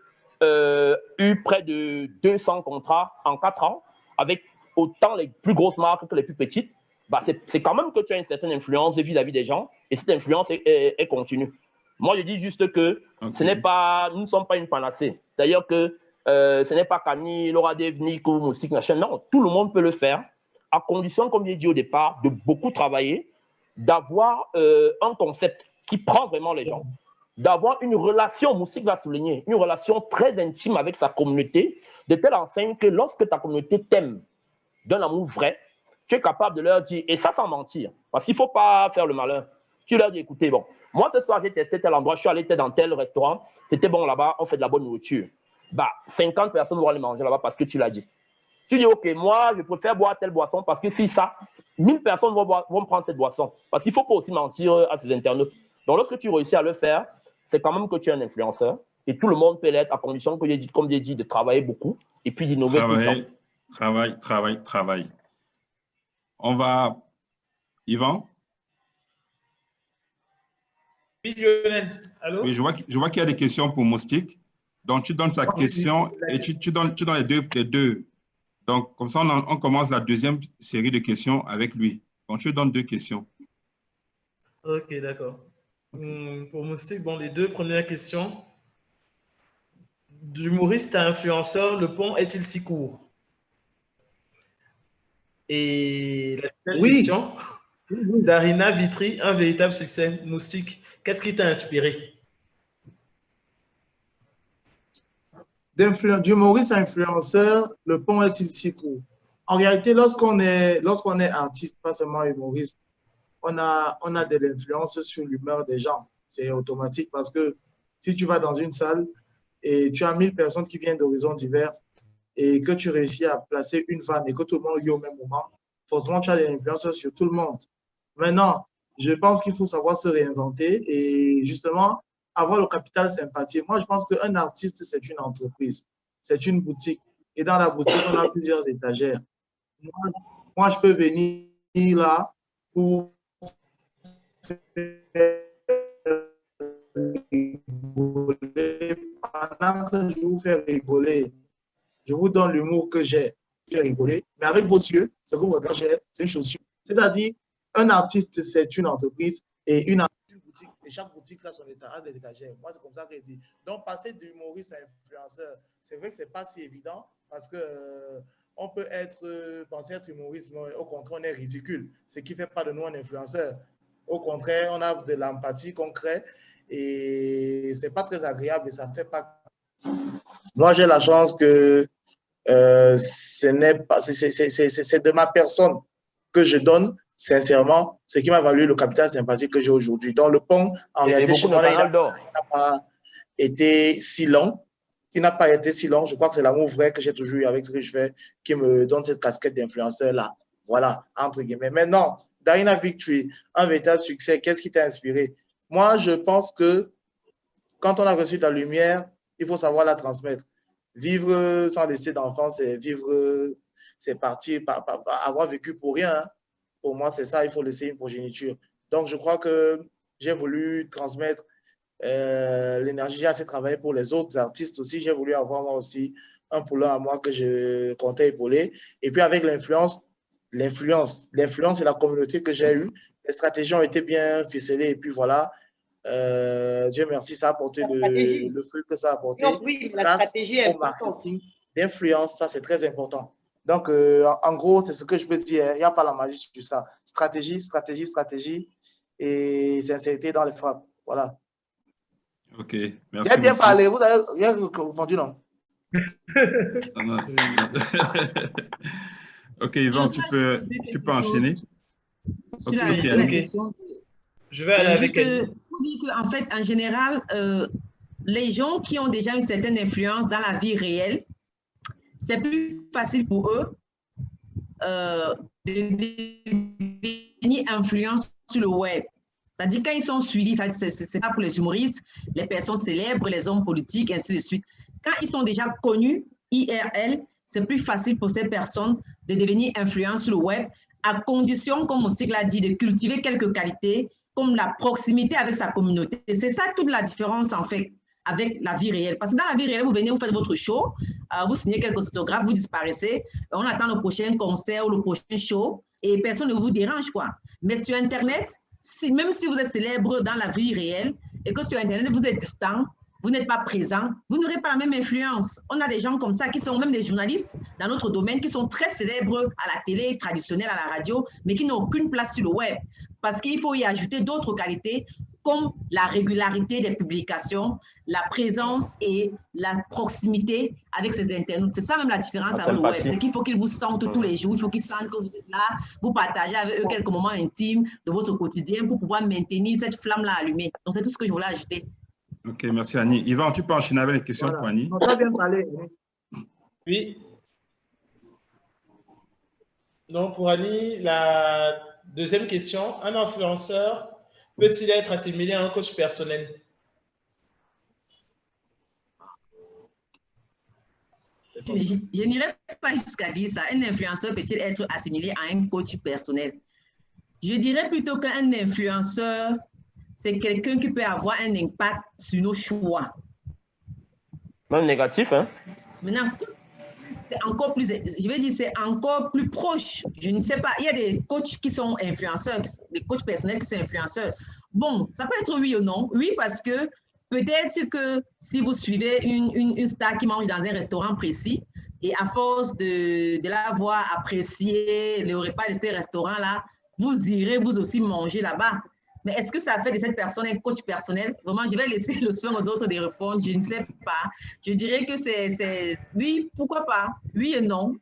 eu près de 200 contrats en 4 ans, avec autant les plus grosses marques que les plus petites, bah c'est quand même que tu as une certaine influence vis-à-vis des gens et cette influence est continue. Moi, je dis juste que nous ne sommes pas une panacée. C'est-à-dire que ce n'est pas Camille, Laura Dave, Nico, Moussik, machin. Non, tout le monde peut le faire, à condition, comme j'ai dit au départ, de beaucoup travailler, d'avoir un concept qui prend vraiment les gens, d'avoir une relation, Moussik va souligner, une relation très intime avec sa communauté, de telle enseigne que lorsque ta communauté t'aime d'un amour vrai, tu es capable de leur dire, et ça sans mentir, parce qu'il ne faut pas faire le malin. Tu leur dis, écoutez, bon, moi ce soir j'ai testé tel endroit, je suis allé dans tel restaurant, c'était bon là-bas, on fait de la bonne nourriture. Bah, 50 personnes vont aller manger là-bas parce que tu l'as dit. Tu dis, ok, moi, je préfère boire telle boisson parce que si ça, 1000 personnes vont prendre cette boisson. Parce qu'il ne faut pas aussi mentir à ces internautes. Donc, lorsque tu réussis à le faire, c'est quand même que tu es un influenceur. Et tout le monde peut l'être à condition que, comme j'ai dit, de travailler beaucoup et puis d'innover tout le temps. Travail. On va... Yvan? Oui, Lionel. Allô? Oui, je vois qu'il y a des questions pour Moustique. Donc, tu donnes sa question et tu donnes les deux. Donc, comme ça, on commence la deuxième série de questions avec lui. Donc, tu donnes 2 questions. Ok, d'accord. Pour Moustique, bon, les 2 premières questions. D'humoriste à influenceur, le pont est-il si court? Et la deuxième question, Darina Vitry, un véritable succès. Moustique, qu'est-ce qui t'a inspiré? D'humoriste à influenceur, le pont est-il si court? En réalité, lorsqu'on est artiste, pas seulement humoriste, on a de l'influence sur l'humeur des gens. C'est automatique parce que si tu vas dans une salle et tu as 1000 personnes qui viennent d'horizons divers et que tu réussis à placer une vanne et que tout le monde rit au même moment, forcément, tu as des influences sur tout le monde. Maintenant, je pense qu'il faut savoir se réinventer et justement avoir le capital sympathie. Moi, je pense qu'un artiste, c'est une entreprise, c'est une boutique. Et dans la boutique, on a plusieurs étagères. Moi, je peux venir là pour rigoler. Pendant que je vous fais rigoler, je vous donne l'humour que j'ai, fait rigoler, mais avec vos yeux, ce que vous regardez, c'est une chaussure. C'est-à-dire, un artiste, c'est une entreprise et une boutique, et chaque boutique a son état, a des étagères. Moi, c'est comme ça que je dis. Donc, passer d'humoriste à influenceur, c'est vrai que ce n'est pas si évident parce que on peut penser être humoriste, mais au contraire, on est ridicule, ce qui ne fait pas de nous un influenceur. Au contraire, on a de l'empathie qu'on crée et ce n'est pas très agréable et ça ne fait pas. Moi, j'ai la chance que c'est de ma personne que je donne, sincèrement, ce qui m'a valu le capital sympathique que j'ai aujourd'hui. Donc, le pont, en réalité, chez moi, il n'a pas été si long. Il n'a pas été si long. Je crois que c'est l'amour vrai que j'ai toujours eu avec ce que je fais qui me donne cette casquette d'influenceur-là. Voilà, entre guillemets. Maintenant, Darina Victory, un véritable succès, qu'est-ce qui t'a inspiré? Moi, je pense que quand on a reçu la lumière, il faut savoir la transmettre. Vivre sans laisser d'enfant, c'est vivre, c'est partir, avoir vécu pour rien. Hein. Pour moi, c'est ça, il faut laisser une progéniture. Donc, je crois que j'ai voulu transmettre l'énergie, j'ai assez travaillé pour les autres artistes aussi. J'ai voulu avoir moi aussi un poulain à moi que je comptais épauler. Et puis, avec l'influence et la communauté que j'ai eue, les stratégies ont été bien ficelées. Et puis, voilà. Dieu merci, ça a apporté le fruit que ça a apporté. Non, oui, la stratégie est au marketing d'influence, ça c'est très important. Donc, en gros, c'est ce que je peux dire. Il n'y a pas la magie sur ça. Stratégie et sincérité dans les frappes. Voilà. Ok, merci. J'ai bien parlé. Vous avez rien répondu, non? Non. Ok, Yvan, tu peux enchaîner. Sur la question. Je vais aller avec elle. Pour dire qu'en fait, en général, les gens qui ont déjà une certaine influence dans la vie réelle, c'est plus facile pour eux de devenir influence sur le web. C'est-à-dire quand ils sont suivis, c'est pas pour les humoristes, les personnes célèbres, les hommes politiques, ainsi de suite. Quand ils sont déjà connus, IRL, c'est plus facile pour ces personnes de devenir influence sur le web, à condition, comme Moustique l'a dit, de cultiver quelques qualités, comme la proximité avec sa communauté. C'est ça toute la différence, en fait, avec la vie réelle. Parce que dans la vie réelle, vous venez, vous faites votre show, vous signez quelques autographes, vous disparaissez, on attend le prochain concert ou le prochain show, et personne ne vous dérange, quoi. Mais sur Internet, même si vous êtes célèbre dans la vie réelle, et que sur Internet, vous êtes distant, vous n'êtes pas présent, vous n'aurez pas la même influence. On a des gens comme ça qui sont même des journalistes dans notre domaine, qui sont très célèbres à la télé traditionnelle, à la radio, mais qui n'ont aucune place sur le web. Parce qu'il faut y ajouter d'autres qualités comme la régularité des publications, la présence et la proximité avec ces internautes. C'est ça même la différence avec le web. C'est qu'il faut qu'ils vous sentent tous les jours, il faut qu'ils sentent que vous êtes là, vous partagez avec eux quelques moments intimes de votre quotidien pour pouvoir maintenir cette flamme-là allumée. Donc, c'est tout ce que je voulais ajouter. Ok, merci Annie. Yvan, tu peux enchaîner avec les questions pour Annie. On va bien parler. Oui. Donc, pour Annie, la deuxième question, un influenceur peut-il être assimilé à un coach personnel? Je n'irai pas jusqu'à dire ça. Un influenceur peut-il être assimilé à un coach personnel? Je dirais plutôt qu'un influenceur, c'est quelqu'un qui peut avoir un impact sur nos choix. Même négatif, hein? Maintenant, c'est encore plus, je vais dire, c'est encore plus proche. Je ne sais pas, il y a des coachs qui sont influenceurs, des coachs personnels qui sont influenceurs. Bon, ça peut être oui ou non. Oui, parce que peut-être que si vous suivez une star qui mange dans un restaurant précis, et à force de l'avoir apprécié, le repas de ces restaurants-là, vous irez vous aussi manger là-bas. Mais est-ce que ça fait de cette personne un coach personnel? Vraiment, je vais laisser le soin aux autres de répondre. Je ne sais pas. Je dirais que c'est oui, pourquoi pas? Oui et non.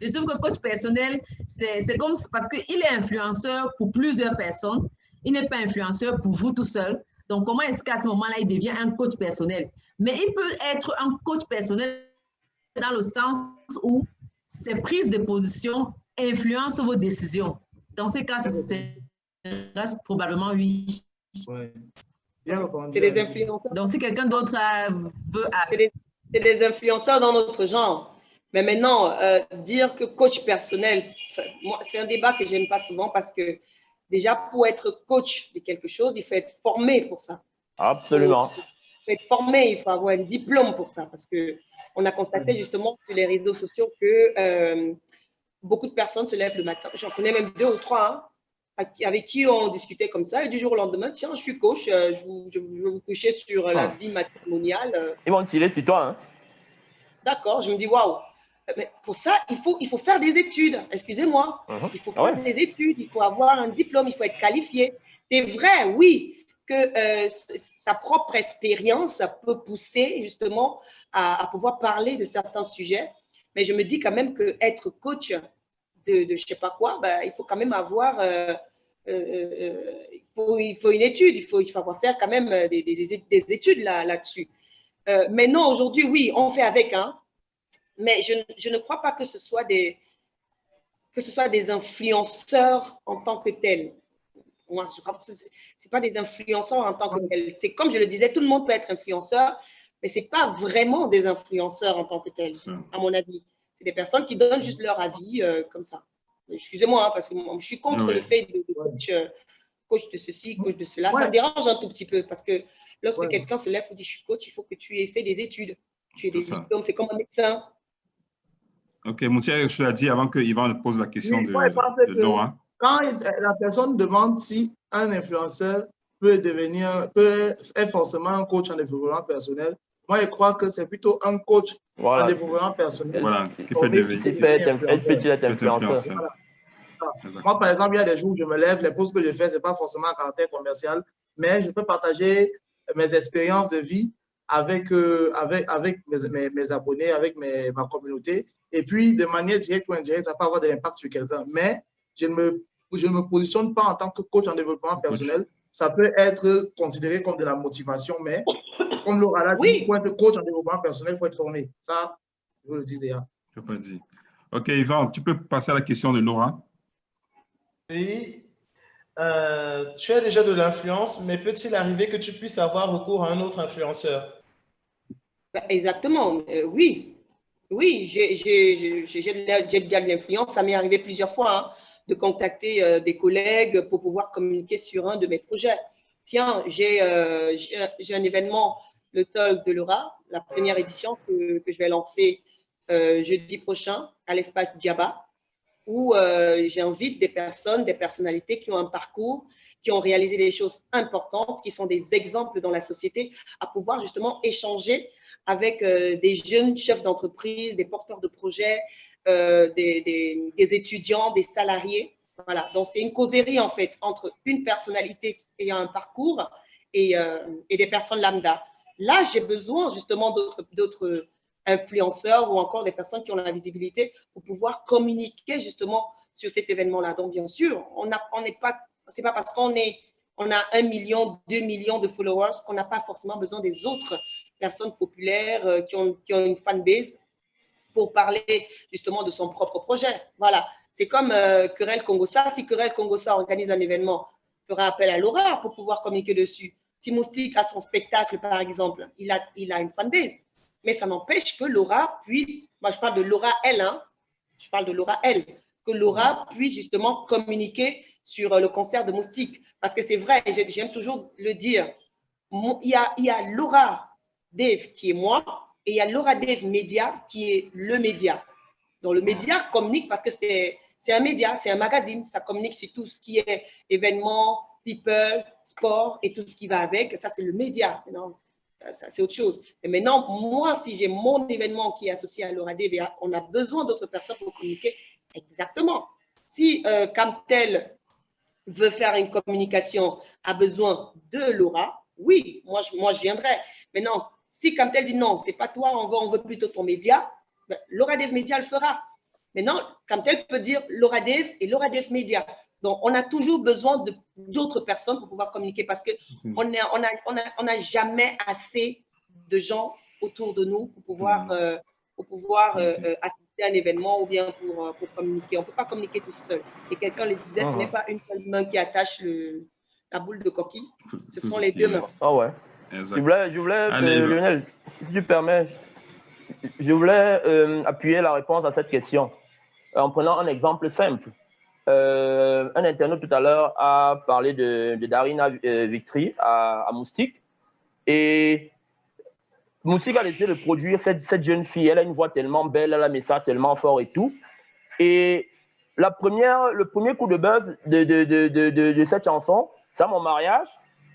Je trouve que coach personnel, c'est comme parce qu'il est influenceur pour plusieurs personnes. Il n'est pas influenceur pour vous tout seul. Donc, comment est-ce qu'à ce moment-là, il devient un coach personnel? Mais il peut être un coach personnel dans le sens où ses prises de position influencent vos décisions. Dans ce cas, c'est probablement oui. Ouais. Bien répondu. C'est des influenceurs. Donc, si quelqu'un d'autre veut... C'est des influenceurs dans notre genre. Mais maintenant, dire que coach personnel, c'est un débat que je n'aime pas souvent parce que déjà, pour être coach de quelque chose, il faut être formé pour ça. Absolument. Il faut être formé, il faut avoir un diplôme pour ça parce qu'on a constaté justement sur les réseaux sociaux que beaucoup de personnes se lèvent le matin. J'en connais même 2 ou 3, hein, avec qui on discutait comme ça, et du jour au lendemain, tiens, je suis coach, je vais vous coucher sur la vie matrimoniale. Ils vont tirer sur toi. Hein? D'accord, je me dis, waouh. Mais pour ça, il faut faire des études. Excusez-moi. Il faut faire des études, il faut avoir un diplôme, il faut être qualifié. C'est vrai, oui, que sa propre expérience peut pousser justement à pouvoir parler de certains sujets. Mais je me dis quand même qu'être coach de je ne sais pas quoi, ben, il faut quand même avoir, il faut une étude, il faut avoir faire quand même des études là-dessus. Mais non, aujourd'hui, oui, on fait avec, hein, mais je ne crois pas que ce soit des influenceurs en tant que tels. Moi, ce n'est pas des influenceurs en tant que tels. C'est comme je le disais, tout le monde peut être influenceur, mais ce n'est pas vraiment des influenceurs en tant que tels, à mon avis. C'est des personnes qui donnent juste leur avis comme ça. Excusez-moi, hein, parce que je suis contre le fait de coach de ceci, coach de cela. Ça me dérange un tout petit peu parce que lorsque quelqu'un se lève et dit je suis coach, il faut que tu aies fait des études. Tu aies des diplômes, c'est comme un médecin. Ok, Moussia, je l'ai dit avant que Yvan pose la question de Laura. Quand la personne demande si un influenceur est forcément un coach en développement personnel, moi je crois que c'est plutôt un coach en développement personnel. Voilà, qui peut être influenceur. Voilà. Moi, par exemple, il y a des jours où je me lève, les posts que je fais, ce n'est pas forcément à caractère commercial, mais je peux partager mes expériences de vie avec mes abonnés, avec ma communauté. Et puis, de manière directe ou indirecte, ça peut avoir de l'impact sur quelqu'un. Mais je ne me positionne pas en tant que coach en développement personnel. Ça peut être considéré comme de la motivation, mais comme Laura l'a dit, pour être coach en développement personnel, il faut être formé. Ça, je vous le dis déjà. Je peux pas dire. Ok, Yvan, tu peux passer à la question de Laura. Oui. Tu as déjà de l'influence, mais peut-il arriver que tu puisses avoir recours à un autre influenceur? Exactement, oui. Oui, j'ai déjà de l'influence. Ça m'est arrivé plusieurs fois hein, de contacter des collègues pour pouvoir communiquer sur un de mes projets. Tiens, j'ai un événement, le Talk de Laura, la première édition que je vais lancer jeudi prochain à l'espace Djaba, où j'invite des personnes, des personnalités qui ont un parcours, qui ont réalisé des choses importantes, qui sont des exemples dans la société, à pouvoir justement échanger avec des jeunes chefs d'entreprise, des porteurs de projets, des étudiants, des salariés. Voilà. Donc, c'est une causerie, en fait, entre une personnalité ayant un parcours et des personnes lambda. Là, j'ai besoin justement d'autres influenceurs ou encore des personnes qui ont la visibilité pour pouvoir communiquer justement sur cet événement-là. Donc, bien sûr, c'est pas parce qu'on a 1 million, 2 millions de followers qu'on n'a pas forcément besoin des autres personnes populaires qui ont une fanbase pour parler justement de son propre projet. Voilà, c'est comme Querelle Congossa. Si Querelle Congossa organise un événement, fera appel à Laura pour pouvoir communiquer dessus. Si Moustique a son spectacle, par exemple, il a une fanbase. Mais ça n'empêche que Laura puisse, moi je parle de Laura elle, hein, je parle de Laura elle, que Laura puisse justement communiquer sur le concert de Moustique. Parce que c'est vrai, j'aime toujours le dire, il y a Laura Dave qui est moi, et il y a Laura Dave Média qui est le média. Donc le média communique parce que c'est un média, c'est un magazine, ça communique sur tout ce qui est événements, people, sport et tout ce qui va avec. Ça, c'est le média. Ça, c'est autre chose. Mais maintenant, moi, si j'ai mon événement qui est associé à Laura Dave, on a besoin d'autres personnes pour communiquer. Exactement. Si Camtel veut faire une communication, a besoin de Laura, oui, moi je viendrai. Mais non, si Camtel dit non, c'est pas toi, on veut plutôt ton média, ben, Laura Dave Média le fera. Maintenant, Camtel peut dire Laura Dave et Laura Dave Média. Donc, on a toujours besoin d'autres personnes pour pouvoir communiquer parce qu'on n'a jamais assez de gens autour de nous pour pouvoir, assister à un événement ou bien pour communiquer. On ne peut pas communiquer tout seul. Et quelqu'un le disait, ce n'est pas une seule main qui attache la boule de coquille, ce sont les deux mains. Ah ouais. Je voulais Lionel, si tu permets, je voulais appuyer la réponse à cette question en prenant un exemple simple. Un internaute tout à l'heure a parlé de Darina Victory à Moustique. Et Moustique a décidé de produire cette jeune fille. Elle a une voix tellement belle, elle a un message tellement fort et tout. Et le premier coup de buzz de cette chanson, c'est mon mariage,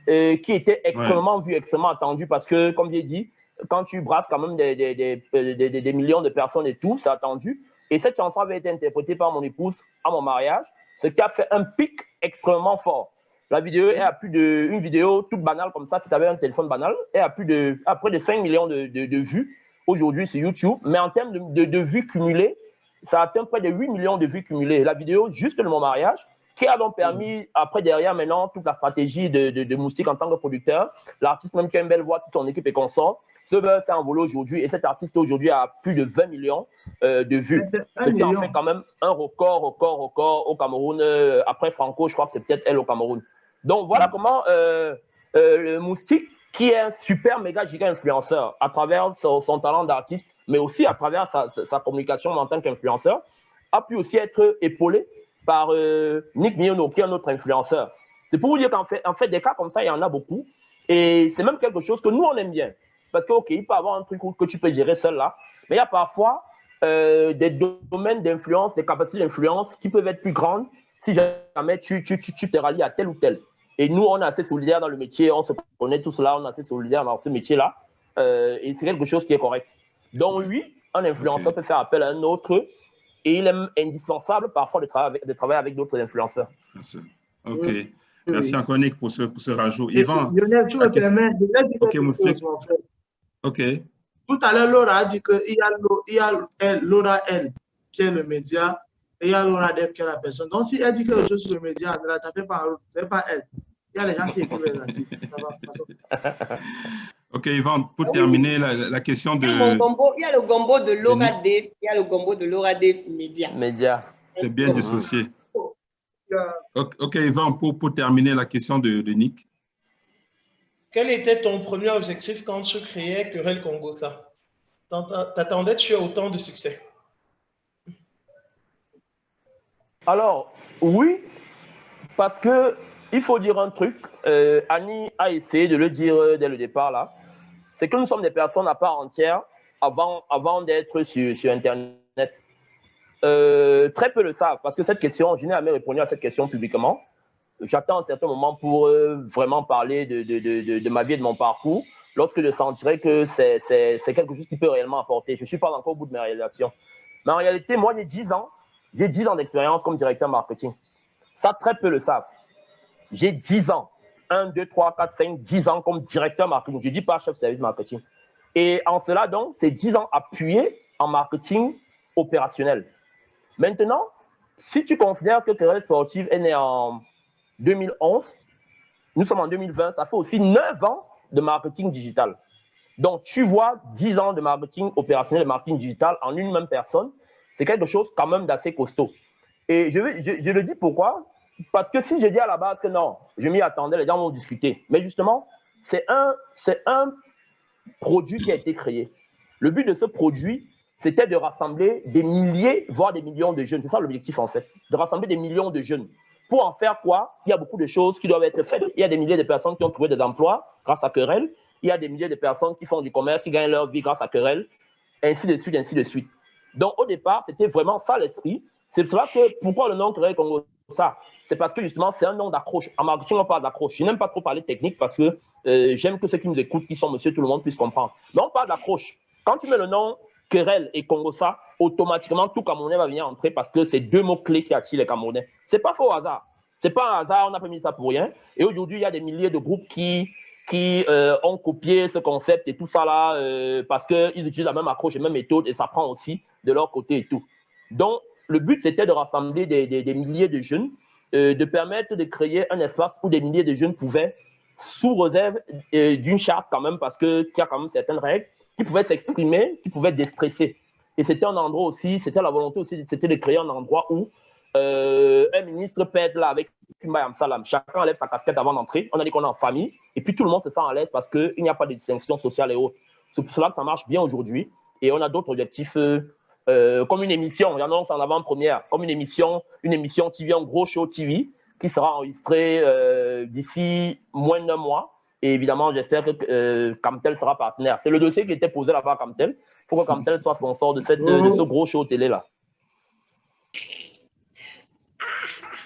qui était extrêmement vu, extrêmement attendu. Parce que, comme j'ai dit, quand tu brasses quand même des millions de personnes et tout, c'est attendu. Et cette chanson avait été interprétée par mon épouse à mon mariage, ce qui a fait un pic extrêmement fort. La vidéo est à plus de... Une vidéo toute banale comme ça, si tu avais un téléphone banal, est à près de 5 millions de vues aujourd'hui sur YouTube. Mais en termes de vues cumulées, ça atteint près de 8 millions de vues cumulées. La vidéo juste de mon mariage, qui a donc permis, après derrière maintenant, toute la stratégie de Moustique en tant que producteur. L'artiste même qui a une belle voix, toute son équipe et consort. Ce buzz s'est envolé aujourd'hui et cet artiste aujourd'hui a plus de 20 millions de vues. Ce qui en fait quand même un record au Cameroun. Après Franco, je crois que c'est peut-être elle au Cameroun. Donc voilà comment le Moustique, qui est un super méga giga influenceur à travers son talent d'artiste, mais aussi à travers sa communication en tant qu'influenceur, a pu aussi être épaulé par Nick Miono, qui est un autre influenceur. C'est pour vous dire qu'en fait, des cas comme ça, il y en a beaucoup. Et c'est même quelque chose que nous, on aime bien. Parce que, OK, il peut y avoir un truc que tu peux gérer seul là, mais il y a parfois des domaines d'influence, des capacités d'influence qui peuvent être plus grandes si jamais tu te rallies à tel ou tel. Et nous, on est assez solidaires dans le métier, on se connaît tous là, on est assez solidaires dans ce métier-là. Et c'est quelque chose qui est correct. Donc, lui, un influenceur peut faire appel à un autre et il est indispensable parfois de travailler avec d'autres influenceurs. Merci. OK. Merci encore, Nick, pour ce rajout. Yvan, Lionel, tu me permets de dire quelque chose, mon frère. OK. Tout à l'heure, Laura a dit qu'il y a Laura L, qui est le média, et il y a Laura Dev, qui est la personne. Donc, si elle dit quelque chose sur le média, ne la tapez pas en route, ce n'est pas elle. Il y a les gens qui écrivent les articles. OK, Yvan, pour terminer la question de... Il y a le gombo de Laura Dev, il y a le gombo de Laura Dev Média. C'est bien dissocié. OK, Yvan, pour terminer la question de Nick. Quel était ton premier objectif quand tu créais Querelle Congossa? T'attendais-tu à autant de succès? Alors, oui, parce que il faut dire un truc. Annie a essayé de le dire dès le départ là. C'est que nous sommes des personnes à part entière avant d'être sur Internet. Très peu le savent parce que cette question, je n'ai jamais répondu à cette question publiquement. J'attends un certain moment pour vraiment parler de ma vie et de mon parcours, lorsque je sentirai que c'est quelque chose qui peut réellement apporter. Je ne suis pas encore au bout de mes réalisations. Mais en réalité, moi, j'ai 10 ans d'expérience comme directeur marketing. Ça, très peu le savent. J'ai 10 ans. 1, 2, 3, 4, 5, 10 ans comme directeur marketing. Je ne dis pas chef service marketing. Et en cela, donc, c'est 10 ans appuyés en marketing opérationnel. Maintenant, si tu considères que Querelle Sportive est née en 2011, nous sommes en 2020, ça fait aussi 9 ans de marketing digital. Donc, tu vois 10 ans de marketing opérationnel et marketing digital en une même personne, c'est quelque chose quand même d'assez costaud. Et je le dis pourquoi? parce que si je dis à la base que non, je m'y attendais, les gens vont discuter. Mais justement, c'est un produit qui a été créé. Le but de ce produit, c'était de rassembler des milliers, voire des millions de jeunes. C'est ça l'objectif en fait, de rassembler des millions de jeunes. Pour en faire quoi? Il y a beaucoup de choses qui doivent être faites. Il y a des milliers de personnes qui ont trouvé des emplois grâce à Querelle. Il y a des milliers de personnes qui font du commerce, qui gagnent leur vie grâce à Querelle, ainsi de suite, ainsi de suite. Donc au départ, c'était vraiment ça l'esprit. C'est pour cela que, pourquoi le nom Querelle Congo ça? C'est parce que justement, c'est un nom d'accroche. En marketing, on parle d'accroche. Je n'aime pas trop parler technique parce que j'aime que ceux qui nous écoutent, qui sont monsieur tout le monde, puissent comprendre. Mais on parle d'accroche. Quand tu mets le nom Querelle et Congossa, automatiquement, tout Camerounais va venir entrer parce que c'est deux mots-clés qui attirent les Camerounais. Ce n'est pas faux au hasard. Ce n'est pas un hasard, on n'a pas mis ça pour rien. Et aujourd'hui, il y a des milliers de groupes qui ont copié ce concept et tout ça là parce qu'ils utilisent la même accroche et la même méthode et ça prend aussi de leur côté et tout. Donc, le but, c'était de rassembler des milliers de jeunes, de permettre de créer un espace où des milliers de jeunes pouvaient, sous réserve d'une charte quand même, parce qu'il y a quand même certaines règles, qui pouvaient s'exprimer, qui pouvaient déstresser. Et c'était un endroit aussi, c'était la volonté aussi, c'était de créer un endroit où un ministre peut être là avec Kimba Salam. Chacun enlève sa casquette avant d'entrer. On a dit qu'on est en famille. Et puis tout le monde se sent à l'aise parce qu'il n'y a pas de distinction sociale et autres. C'est pour cela que ça marche bien aujourd'hui. Et on a d'autres objectifs comme une émission. J'annonce en avant-première. Comme une émission TV, un gros show TV qui sera enregistré d'ici moins d'un mois. Et évidemment, j'espère que Camtel sera partenaire. C'est le dossier qui était posé là-bas à Camtel. Il faut que Camtel soit sponsor de ce gros show télé-là.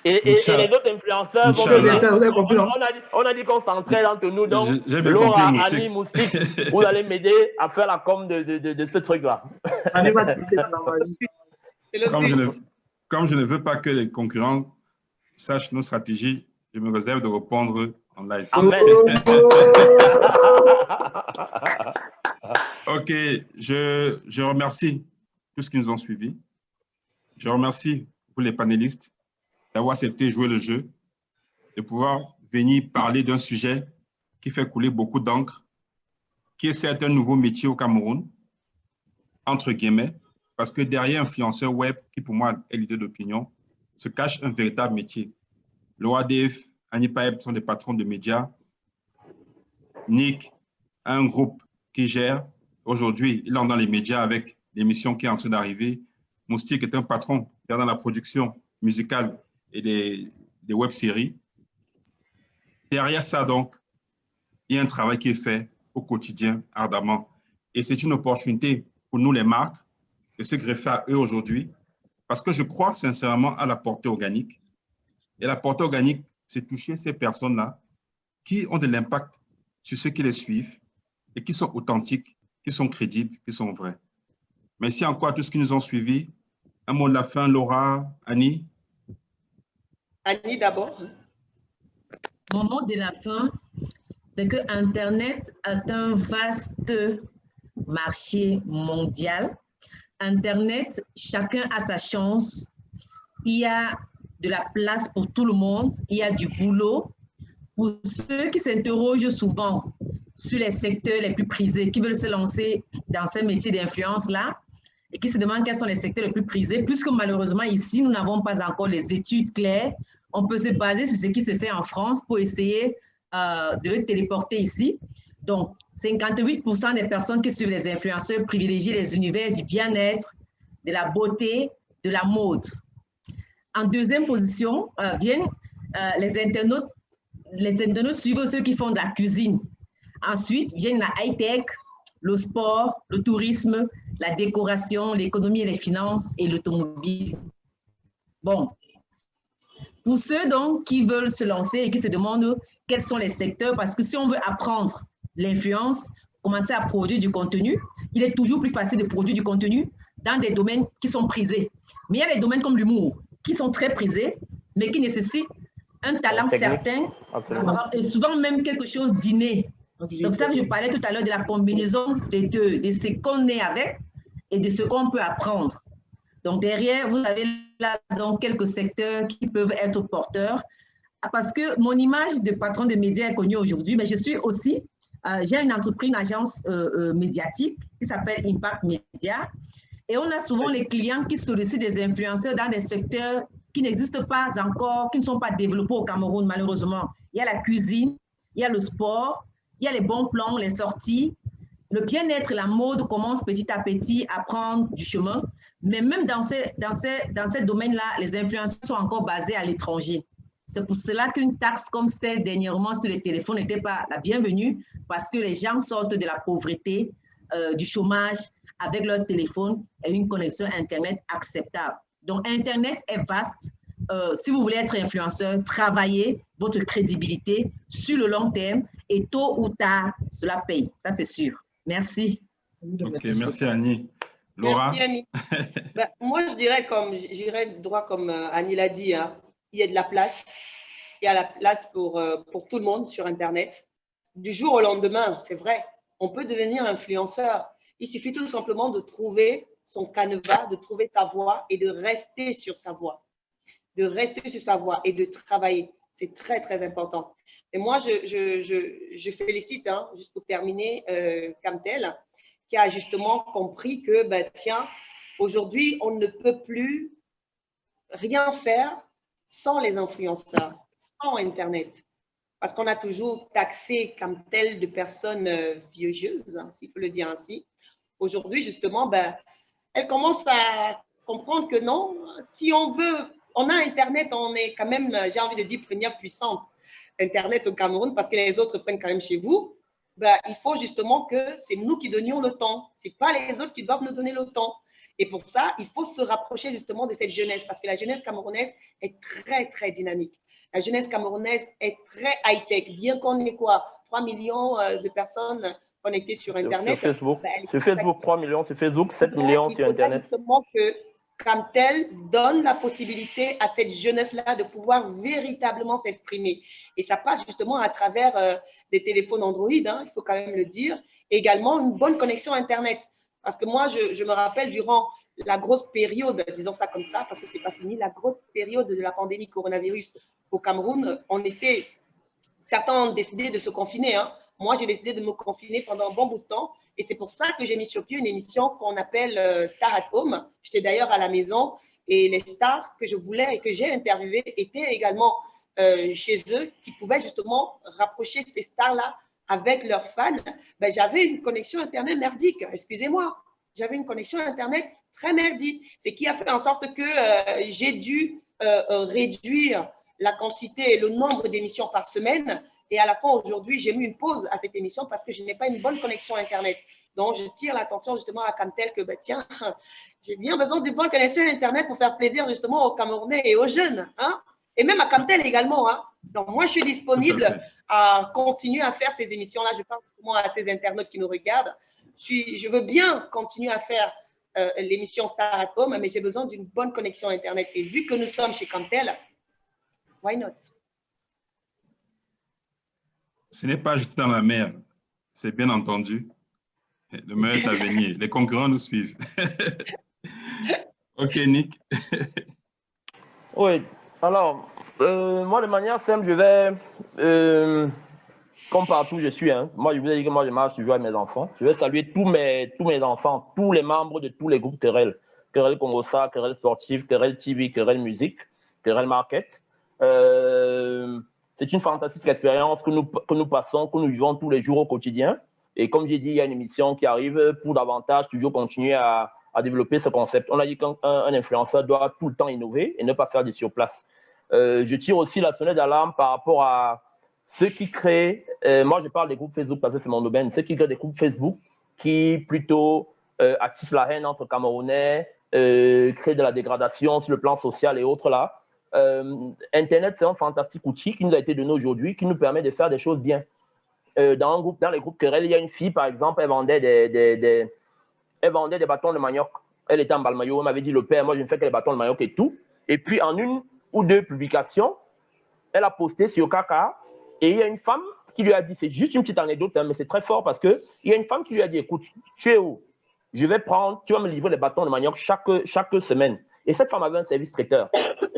Et les autres influenceurs, on a dit qu'on s'entraide entre nous. Donc, Laura, Annie, Moustique, vous allez m'aider à faire la com de ce truc-là. Comme je ne veux pas que les concurrents sachent nos stratégies, je me réserve de répondre en live. Amen. Ok, je remercie tous ceux qui nous ont suivis. Je remercie vous les panélistes d'avoir accepté jouer le jeu, de pouvoir venir parler d'un sujet qui fait couler beaucoup d'encre, qui est certes un nouveau métier au Cameroun, entre guillemets, parce que derrière influenceur web, qui pour moi est l'idée d'opinion, se cache un véritable métier. L'OADF, Annie Paeb sont des patrons de médias. Nick a un groupe qui gère. Aujourd'hui, il est dans les médias avec l'émission qui est en train d'arriver. Moustique est un patron qui est dans la production musicale et des web-séries. Derrière ça, donc, il y a un travail qui est fait au quotidien, ardemment. Et c'est une opportunité pour nous, les marques, de se greffer à eux aujourd'hui, parce que je crois sincèrement à la portée organique. Et la portée organique, c'est toucher ces personnes-là qui ont de l'impact sur ceux qui les suivent et qui sont authentiques, qui sont crédibles, qui sont vrais. Merci encore à tous qui nous ont suivis. Un mot de la fin, Laura, Annie. Annie d'abord. Mon mot de la fin, c'est que Internet est un vaste marché mondial. Internet, chacun a sa chance. Il y a de la place pour tout le monde. Il y a du boulot. Pour ceux qui s'interrogent souvent sur les secteurs les plus prisés, qui veulent se lancer dans ces métiers d'influence-là, et qui se demandent quels sont les secteurs les plus prisés, puisque malheureusement ici, nous n'avons pas encore les études claires, on peut se baser sur ce qui se fait en France pour essayer de le téléporter ici. Donc, 58% des personnes qui suivent les influenceurs privilégient les univers du bien-être, de la beauté, de la mode. En deuxième position viennent les internautes. Les internautes suivent ceux qui font de la cuisine. Ensuite viennent la high-tech, le sport, le tourisme, la décoration, l'économie et les finances et l'automobile. Bon, pour ceux donc qui veulent se lancer et qui se demandent quels sont les secteurs, parce que si on veut apprendre l'influence, commencer à produire du contenu, il est toujours plus facile de produire du contenu dans des domaines qui sont prisés. Mais il y a des domaines comme l'humour qui sont très prisés, mais qui nécessitent un talent certain et souvent même quelque chose d'inné. C'est pour ça que je parlais tout à l'heure de la combinaison des deux, de ce qu'on est avec et de ce qu'on peut apprendre. Donc derrière, vous avez là donc quelques secteurs qui peuvent être porteurs. Parce que mon image de patron de médias est connue aujourd'hui, mais je suis aussi, j'ai une entreprise, une agence médiatique qui s'appelle Impact Media. Et on a souvent les clients qui sollicitent des influenceurs dans des secteurs qui n'existent pas encore, qui ne sont pas développés au Cameroun, malheureusement. Il y a la cuisine, il y a le sport, il y a les bons plans, les sorties. Le bien-être, la mode commence petit à petit à prendre du chemin. Mais même dans ces domaines-là, les influenceurs sont encore basés à l'étranger. C'est pour cela qu'une taxe comme celle dernièrement sur les téléphones n'était pas la bienvenue, parce que les gens sortent de la pauvreté, du chômage, avec leur téléphone et une connexion Internet acceptable. Donc, Internet est vaste. Si vous voulez être influenceur, travaillez votre crédibilité sur le long terme et tôt ou tard, cela paye. Ça, c'est sûr. Merci. Ok, merci Annie. Laura? Merci Annie. Moi, j'irais droit comme Annie l'a dit, hein. Il y a de la place. Il y a la place pour tout le monde sur Internet. Du jour au lendemain, c'est vrai, on peut devenir influenceur. Il suffit tout simplement de trouver son canevas, de trouver sa voie et de rester sur sa voie. De rester sur sa voie et de travailler. C'est très, très important. Et moi, je félicite, hein, juste pour terminer, Camtel, qui a justement compris que, tiens, aujourd'hui, on ne peut plus rien faire sans les influenceurs, sans Internet. Parce qu'on a toujours taxé Camtel de personnes vieux-jeuses, hein, s'il faut le dire ainsi. Aujourd'hui, justement, elle commence à comprendre que non, si on veut, on a Internet, on est quand même, j'ai envie de dire, première puissance Internet au Cameroun, parce que les autres prennent quand même chez vous. Il faut justement que c'est nous qui donnions le temps. Ce n'est pas les autres qui doivent nous donner le temps. Et pour ça, il faut se rapprocher justement de cette jeunesse, parce que la jeunesse camerounaise est très, très dynamique. La jeunesse camerounaise est très high-tech. Bien qu'on ait 3 millions de personnes connectées sur Internet. Sur Facebook, sur Facebook 3 millions, sur Facebook 7 millions sur Internet. Justement que Camtel donne la possibilité à cette jeunesse-là de pouvoir véritablement s'exprimer. Et ça passe justement à travers des téléphones Android, hein, il faut quand même le dire, et également une bonne connexion Internet. Parce que moi, je me rappelle durant la grosse période, disons ça comme ça, parce que ce n'est pas fini, la grosse période de la pandémie coronavirus au Cameroun, certains ont décidé de se confiner. Hein. Moi, j'ai décidé de me confiner pendant un bon bout de temps. Et c'est pour ça que j'ai mis sur pied une émission qu'on appelle Star at Home. J'étais d'ailleurs à la maison et les stars que je voulais et que j'ai interviewées étaient également chez eux, qui pouvaient justement rapprocher ces stars-là avec leurs fans. J'avais une connexion Internet merdique, excusez-moi. J'avais une connexion Internet très merdique. Ce qui a fait en sorte que j'ai dû réduire la quantité et le nombre d'émissions par semaine. Et à la fin, aujourd'hui, j'ai mis une pause à cette émission parce que je n'ai pas une bonne connexion Internet. Donc, je tire l'attention justement à Camtel que, tiens, j'ai bien besoin d'une bonne connexion Internet pour faire plaisir justement aux Camerounais et aux jeunes. Hein? Et même à Camtel également. Hein? Donc, moi, je suis disponible à continuer à faire ces émissions-là. Je parle justement à ces internautes qui nous regardent. Je veux bien continuer à faire l'émission Star at Home, mais j'ai besoin d'une bonne connexion Internet. Et vu que nous sommes chez Camtel, why not? Ce n'est pas jeté dans la mer, c'est bien entendu. Le meilleur est à venir. Les concurrents nous suivent. Ok, Nick. Oui, alors, moi, de manière simple, je vais, comme partout je suis, hein, moi, je vous ai dit que moi, je marche toujours avec mes enfants. Je vais saluer tous mes enfants, tous les membres de tous les groupes Querelle. Querelle Congossa, Querelle Sportive, Querelle TV, Querelle Musique, Querelle Market. C'est une fantastique expérience que nous passons, que nous vivons tous les jours au quotidien. Et comme j'ai dit, il y a une émission qui arrive pour davantage toujours continuer à développer ce concept. On a dit qu'un influenceur doit tout le temps innover et ne pas faire du surplace. Je tire aussi la sonnette d'alarme par rapport à ceux qui créent, moi je parle des groupes Facebook parce que c'est mon domaine, ceux qui créent des groupes Facebook qui plutôt attisent la haine entre Camerounais, créent de la dégradation sur le plan social et autres là. Internet, c'est un fantastique outil qui nous a été donné aujourd'hui, qui nous permet de faire des choses bien. Dans les groupes Querelle, il y a une fille, par exemple, elle vendait des bâtons de manioc. Elle était en Balmayo, elle m'avait dit le père, moi je ne fais que les bâtons de manioc et tout. Et puis en une ou deux publications, elle a posté sur Kaka et il y a une femme qui lui a dit, c'est juste une petite anecdote, hein, mais c'est très fort parce qu'il y a une femme qui lui a dit, écoute, tu es où? Tu vas me livrer les bâtons de manioc chaque semaine. Et cette femme avait un service traiteur,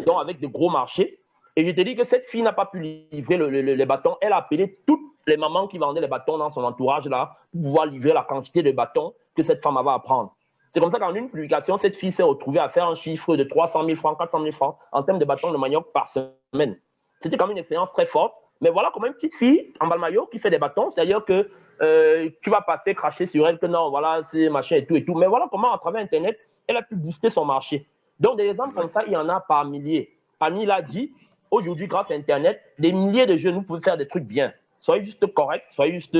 donc avec de gros marchés. Et je te dis que cette fille n'a pas pu livrer les bâtons. Elle a appelé toutes les mamans qui vendaient les bâtons dans son entourage là pour pouvoir livrer la quantité de bâtons que cette femme avait à prendre. C'est comme ça qu'en une publication, cette fille s'est retrouvée à faire un chiffre de 300 000 francs, 400 000 francs en termes de bâtons de manioc par semaine. C'était quand même une expérience très forte. Mais voilà, comme une petite fille en Balmayo qui fait des bâtons, c'est-à-dire que tu vas passer cracher sur elle que non, voilà, c'est machin et tout et tout. Mais voilà comment, à travers Internet, elle a pu booster son marché. Donc, des exemples comme ça, il y en a par milliers. Annie l'a dit, aujourd'hui, grâce à Internet, des milliers de jeunes, vous pouvez faire des trucs bien. Soyez juste correct, soyez juste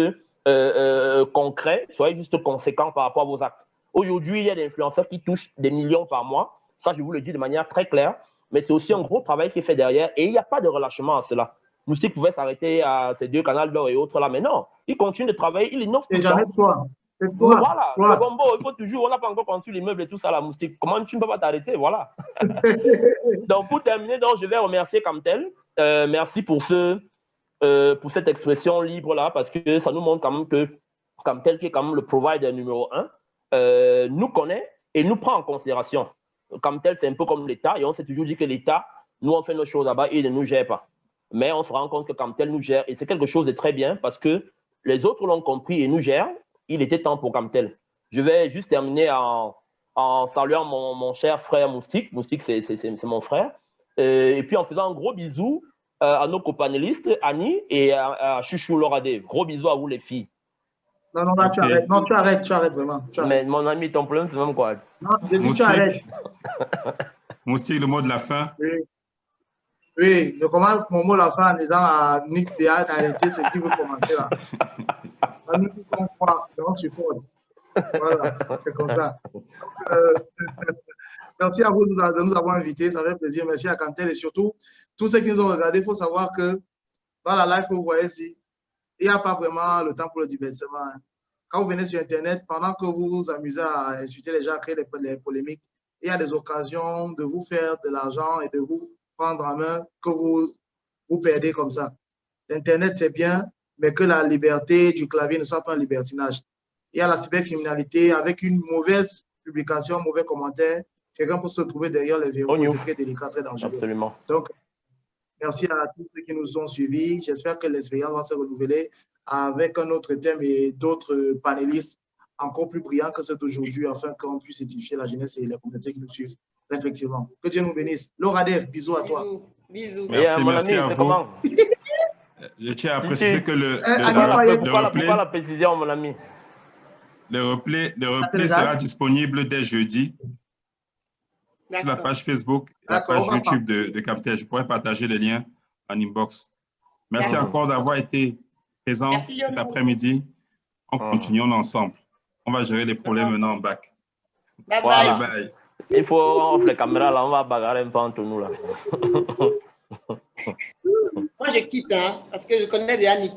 concret, soyez juste conséquent par rapport à vos actes. Aujourd'hui, il y a des influenceurs qui touchent des millions par mois. Ça, je vous le dis de manière très claire. Mais c'est aussi un gros travail qui est fait derrière. Et il n'y a pas de relâchement à cela. Moustique pouvait s'arrêter à ces 2 canaux d'or et autres là, mais non, il continue de travailler, il innove tout le temps. jamais toi. Voilà, le bombo, il faut toujours, on n'a pas encore construit l'immeuble et tout ça, la Moustique. Comment tu ne peux pas t'arrêter? Voilà. Donc, pour terminer, donc, je vais remercier Kamtel. Merci pour cette expression libre là, parce que ça nous montre quand même que Kamtel, qui est quand même le provider numéro 1, nous connaît et nous prend en considération. Kamtel, c'est un peu comme l'État, et on s'est toujours dit que l'État, nous, on fait nos choses là-bas et il ne nous gère pas. Mais on se rend compte que Kamtel nous gère, et c'est quelque chose de très bien parce que les autres l'ont compris et nous gèrent. Il était temps pour Kamtel. Je vais juste terminer en saluant mon cher frère Moustique. Moustique, c'est mon frère. Et puis en faisant un gros bisou à nos copanélistes, Annie et à Chouchou Loradé. Gros bisous à vous, les filles. Non, non, là, tu arrêtes. Non, tu arrêtes vraiment. Tu arrêtes. Mais mon ami, ton problème, c'est même quoi? Non, je dis tu arrêtes. Moustique, le mot de la fin. Oui, je commence mon mot la fin en disant à Nick Théâtre d'arrêter ce qu'il veut commencer là. Nous sommes trois, on supporte. Voilà, c'est comme ça. Merci à vous de nous avoir invités, ça fait plaisir. Merci à Kamtel et surtout, tous ceux qui nous ont regardés, il faut savoir que dans la live que vous voyez ici, il n'y a pas vraiment le temps pour le divertissement. Quand vous venez sur Internet, pendant que vous vous amusez à insulter les gens, à créer des polémiques, il y a des occasions de vous faire de l'argent et de vous prendre en main que vous perdez comme ça. L'Internet, c'est bien, mais que la liberté du clavier ne soit pas un libertinage. Il y a la cybercriminalité avec une mauvaise publication, un mauvais commentaire. Quelqu'un peut se trouver derrière les verrous, c'est très délicat, très dangereux. Absolument. Donc, merci à tous ceux qui nous ont suivis. J'espère que l'expérience va se renouveler avec un autre thème et d'autres panélistes encore plus brillants que ceux d'aujourd'hui, afin qu'on puisse édifier la jeunesse et les communautés qui nous suivent respectivement. Que Dieu nous bénisse. Laura Dev, bisous à toi. Bisous. Merci à vous. Je tiens à préciser que le replay, pourquoi la précision, mon ami? Le replay sera disponible dès jeudi sur la page Facebook, la page YouTube de Kamtel. Je pourrais partager les liens en inbox. Merci encore d'avoir été présent cet après-midi. On continue ensemble. On va gérer les problèmes maintenant en bac. Bye voilà. Bye. Il faut off les caméras là, on va bagarrer un peu entre nous là. Moi, je quitte, hein, parce que je connais déjà Nick.